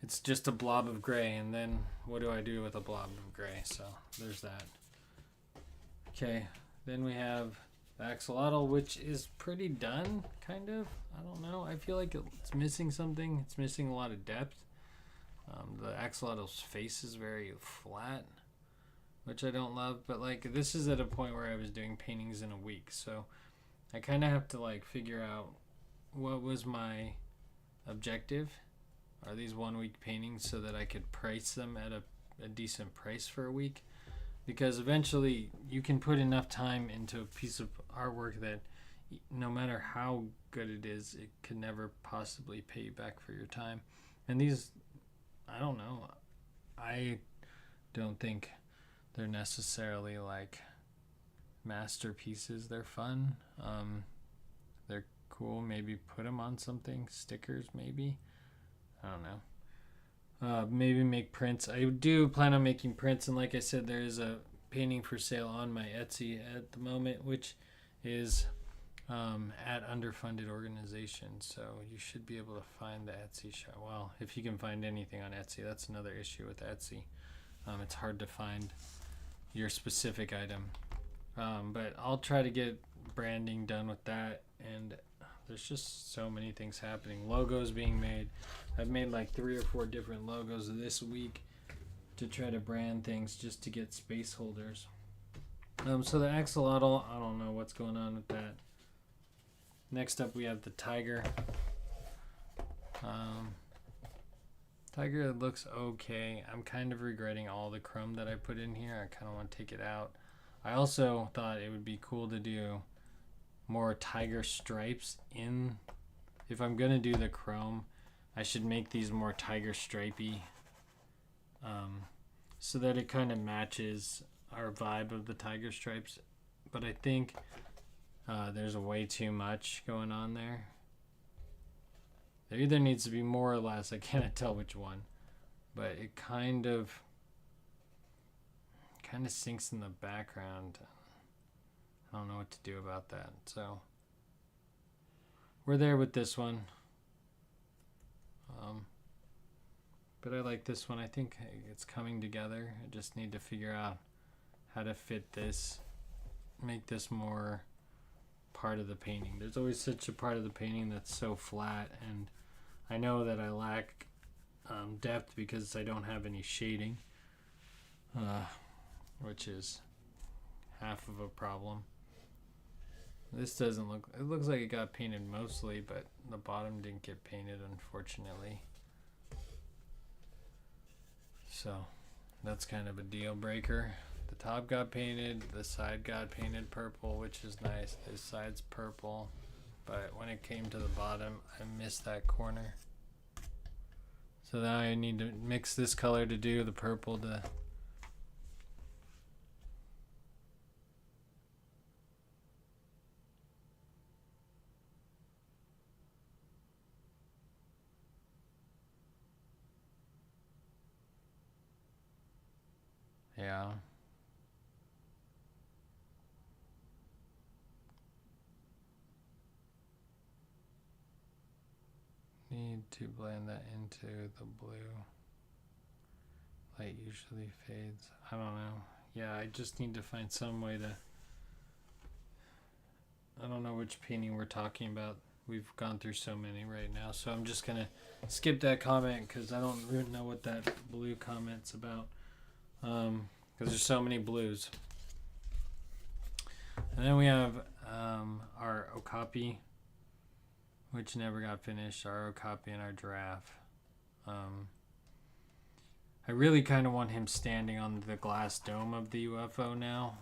It's just a blob of gray, and then what do I do with a blob of gray? So there's that. Okay, then we have the axolotl, which is pretty done, kind of. I don't know. I feel like it's missing something. It's missing a lot of depth. The axolotl's face is very flat, which I don't love. But like, this is at a point where I was doing paintings in a week, so I kind of have to like figure out what was my objective. Are these 1 week paintings so that I could price them at a decent price for a week? Because eventually you can put enough time into a piece of artwork that no matter how good it is, it can never possibly pay you back for your time. And these, I don't know, I don't think they're necessarily like masterpieces. They're fun. They're cool. Maybe put them on something. Stickers, maybe. I don't know. Maybe make prints. I do plan on making prints, and like I said, there is a painting for sale on my Etsy at the moment, which is at Underfunded Organization, so you should be able to find the Etsy shop. Well, if you can find anything on Etsy, that's another issue with Etsy. It's hard to find your specific item, but I'll try to get branding done with that, and there's just so many things happening. Logos being made. I've made like 3 or 4 different logos this week to try to brand things just to get space holders. So the axolotl, I don't know what's going on with that. Next up we have the tiger. Tiger looks okay. I'm kind of regretting all the chrome that I put in here. I kind of want to take it out. I also thought it would be cool to do more tiger stripes in. If I'm gonna do the chrome, I should make these more tiger stripey, so that it kind of matches our vibe of the tiger stripes. But I think there's way too much going on there. There either needs to be more or less. I can't tell which one, but it kind of sinks in the background. I don't know what to do about that. So we're there with this one. But I like this one. I think it's coming together. I just need to figure out how to fit this, make this more part of the painting. There's always such a part of the painting that's so flat, and I know that I lack depth because I don't have any shading, which is half of a problem. This doesn't look, it looks like it got painted mostly, but the bottom didn't get painted, unfortunately. So that's kind of a deal breaker. The top got painted, the side got painted purple, which is nice. This side's purple, but when it came to the bottom, I missed that corner. So now I need to mix this color to do the purple to yeah. Need to blend that into the blue. Light usually fades. I don't know. Yeah, I just need to find some way to... I don't know which painting we're talking about. We've gone through so many right now. So I'm just going to skip that comment because I don't really know what that blue comment's about. Because there's so many blues. And then we have our Okapi, which never got finished, our Okapi and our giraffe. I really kind of want him standing on the glass dome of the UFO now,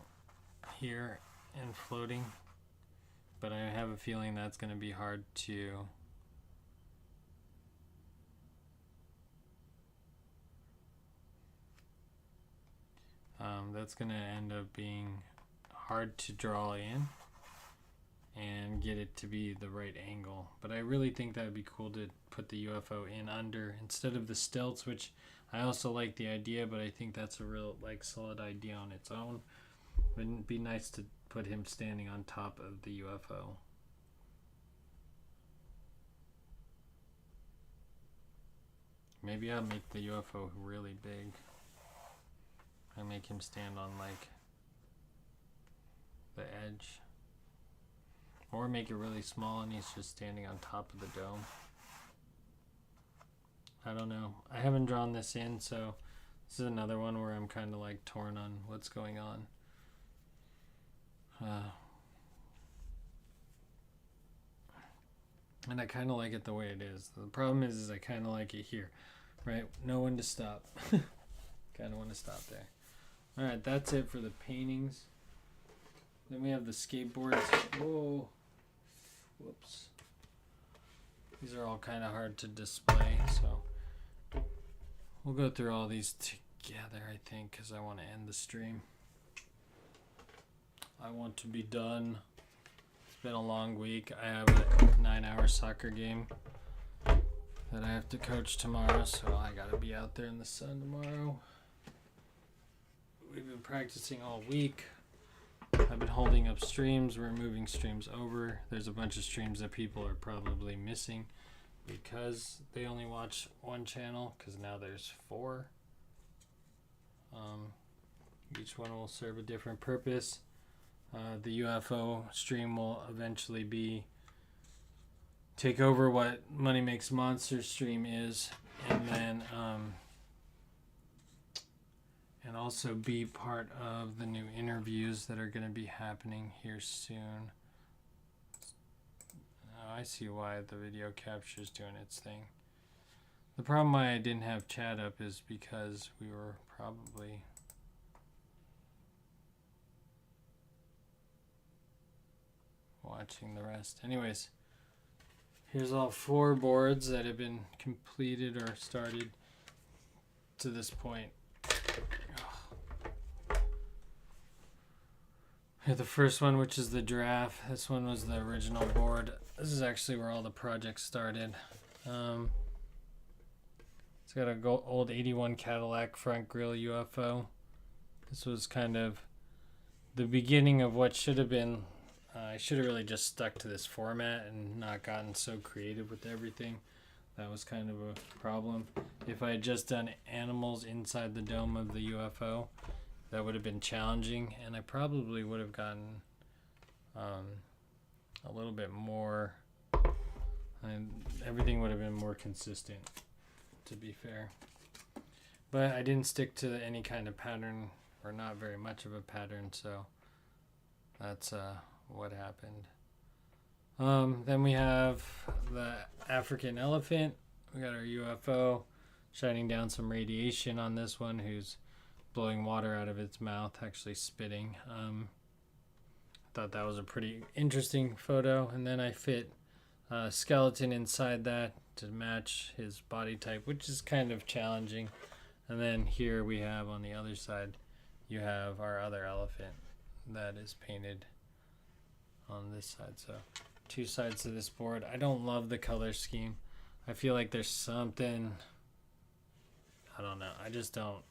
here and floating. But I have a feeling that's going to be hard to... that's going to end up being hard to draw in and get it to be the right angle. But I really think that would be cool to put the UFO in under instead of the stilts, which I also like the idea, but I think that's a real solid idea on its own. Wouldn't it be nice to put him standing on top of the UFO? Maybe I'll make the UFO really big. I make him stand on the edge. Or make it really small and he's just standing on top of the dome. I don't know. I haven't drawn this in, so this is another one where I'm kind of torn on what's going on. And I kind of like it the way it is. The problem is I kind of like it here, right? Know when to stop. Kind of want to stop there. All right, that's it for the paintings. Then we have the skateboards. Whoa. Whoops. These are all kind of hard to display, so we'll go through all these together, I think, because I want to end the stream. I want to be done. It's been a long week. I have a 9-hour soccer game that I have to coach tomorrow, so I got to be out there in the sun tomorrow. We've been practicing all week. I've been holding up streams. We're moving streams over. There's a bunch of streams that people are probably missing because they only watch one channel, because now there's 4. Each one will serve a different purpose. The UFO stream will eventually be take over what Money Makes Monsters stream is, and then and also be part of the new interviews that are going to be happening here soon. I see why the video capture is doing its thing. The problem why I didn't have chat up is because we were probably watching the rest. Anyways, here's all 4 boards that have been completed or started to this point. Here, the first one, which is the giraffe. This one was the original board. This is actually where all the projects started. It's got a old 81 Cadillac front grille UFO. This was kind of the beginning of what should have been. I should have really just stuck to this format and not gotten so creative with everything. That was kind of a problem. If I had just done animals inside the dome of the UFO, that would have been challenging, and I probably would have gotten a little bit more, and everything would have been more consistent, to be fair. But I didn't stick to any kind of pattern, or not very much of a pattern, so that's what happened. Then we have the African elephant. We got our UFO shining down some radiation on this one, who's blowing water out of its mouth, actually spitting. I thought that was a pretty interesting photo. And then I fit a skeleton inside that to match his body type, which is kind of challenging. And then here we have on the other side, you have our other elephant that is painted on this side. So 2 sides to this board. I don't love the color scheme. I feel like there's something, I don't know, I just don't.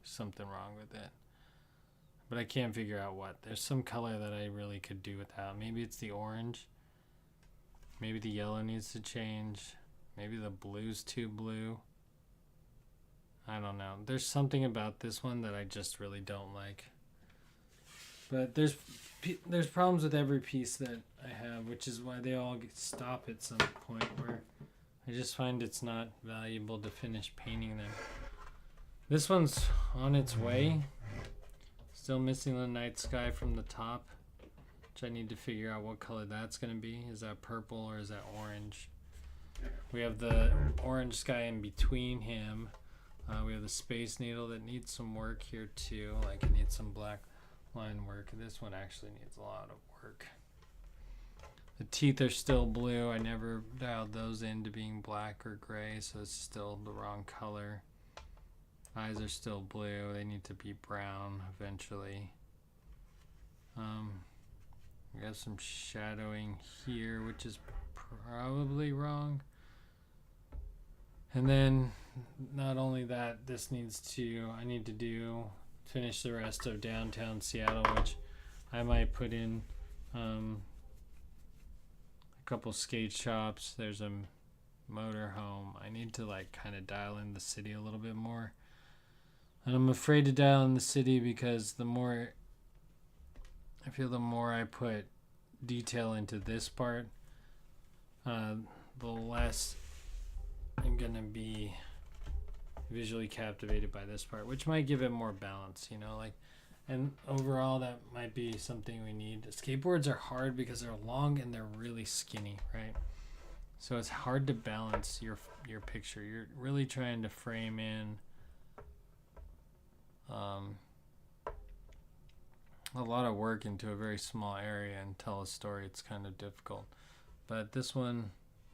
Something wrong with it. But I can't figure out what. There's some color that I really could do without. Maybe it's the orange. Maybe the yellow needs to change. Maybe the blue's too blue. I don't know. There's something about this one that I just really don't like. But there's problems with every piece that I have, which is why they all stop at some point where I just find it's not valuable to finish painting them. This one's on its way. Still missing the night sky from the top, which I need to figure out what color that's going to be. Is that purple or is that orange? We have the orange sky in between him. We have the Space Needle that needs some work here too. Like, it needs some black line work. This one actually needs a lot of work. The teeth are still blue. I never dialed those into being black or gray, so it's still the wrong color. Eyes are still blue. They need to be brown eventually. We have some shadowing here, which is probably wrong. And then not only that, I need to finish the rest of downtown Seattle, which I might put in a couple skate shops. There's a motor home. I need to kind of dial in the city a little bit more. And I'm afraid to dial in the city because the more I put detail into this part, the less I'm going to be visually captivated by this part, which might give it more balance, and overall that might be something we need. Skateboards are hard because they're long and they're really skinny, right? So it's hard to balance your picture. You're really trying to frame in a lot of work into a very small area and tell a story. It's kind of difficult. But this one,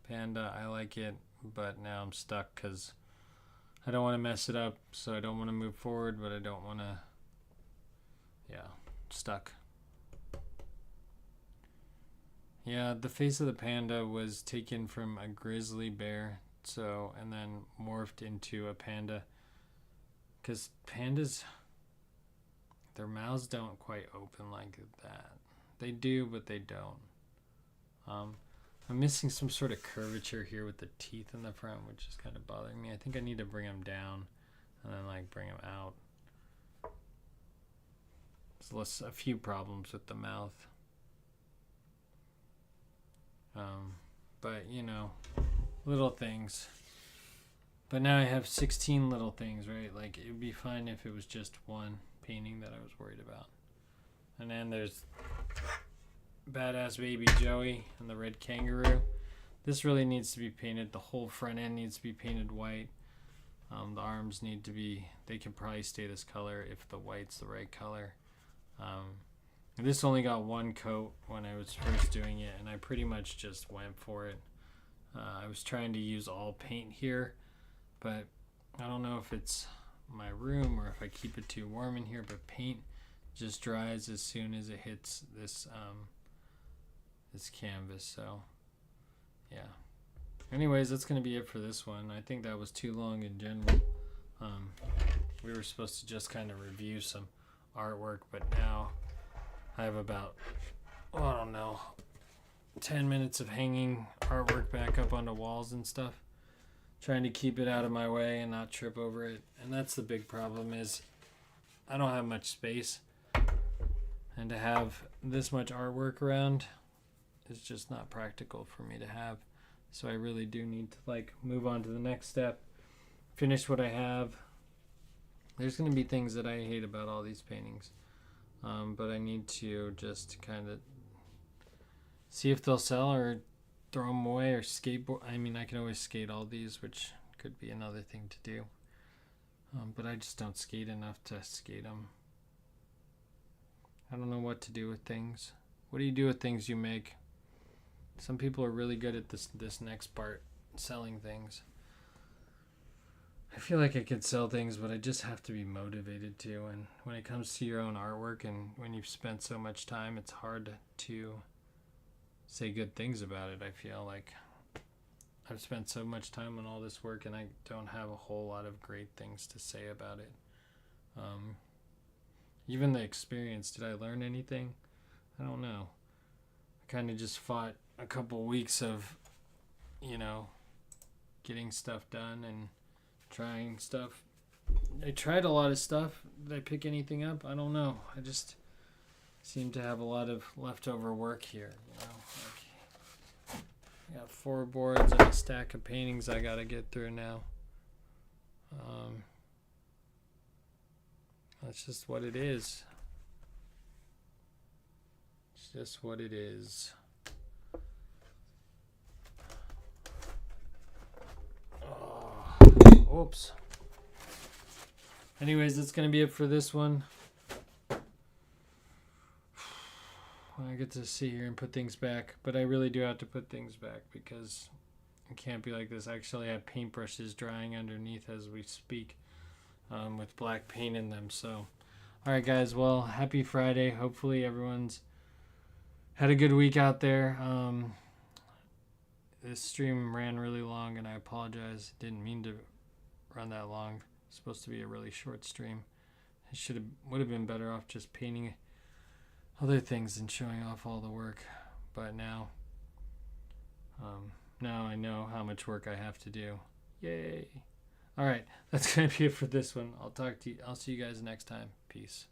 Panda, I like it, but now I'm stuck because I don't want to mess it up, so I don't want to move forward, but I don't want to, stuck. Yeah, the face of the panda was taken from a grizzly bear, and then morphed into a panda. Because pandas, their mouths don't quite open like that. They do, but they don't. I'm missing some sort of curvature here with the teeth in the front, which is kind of bothering me. I think I need to bring them down and then bring them out. There's a few problems with the mouth. But little things. But now I have 16 little things, right? It would be fine if it was just one painting that I was worried about. And then there's Badass Baby Joey and the red kangaroo. This really needs to be painted. The whole front end needs to be painted white. The arms need to be, they can probably stay this color if the white's the right color. This only got one coat when I was first doing it, and I pretty much just went for it. I was trying to use all paint here, but I don't know if it's my room or if I keep it too warm in here, but paint just dries as soon as it hits this this canvas. So yeah, anyways, that's gonna be it for this one. I think that was too long in general. We were supposed to just kind of review some artwork, but now I have about, oh, I don't know, 10 minutes of hanging artwork back up onto walls and stuff, trying to keep it out of my way and not trip over it. And that's the big problem, is I don't have much space, and to have this much artwork around is just not practical for me to have. So I really do need to like move on to the next step, finish what I have. There's going to be things that I hate about all these paintings, but I need to just kind of see if they'll sell or throw them away or skateboard. I mean, I can always skate all these, which could be another thing to do, but I just don't skate enough to skate them. I don't know what to do with things. What do you do with things you make? Some people are really good at this next part, selling things. I feel like I could sell things, but I just have to be motivated to. And when it comes to your own artwork and when you've spent so much time, it's hard to say good things about it. I feel like I've spent so much time on all this work and I don't have a whole lot of great things to say about it. Even the experience, did I learn anything? I don't know. I kind of just fought a couple weeks of, getting stuff done and trying stuff. I tried a lot of stuff. Did I pick anything up? I don't know. I just seem to have a lot of leftover work here. Like, I got 4 boards and a stack of paintings I gotta get through now. That's just what it is. It's just what it is. Oops. Anyways, that's going to be it for this one. I get to sit here and put things back, but I really do have to put things back because it can't be like this. I actually have paintbrushes drying underneath as we speak, with black paint in them. So, alright guys, well, happy Friday. Hopefully everyone's had a good week out there. This stream ran really long and I apologize. Didn't mean to run that long. It's supposed to be a really short stream. I would have been better off just painting other things and showing off all the work. But now I know how much work I have to do. Yay! All right, that's gonna be it for this one. I'll see you guys next time. Peace.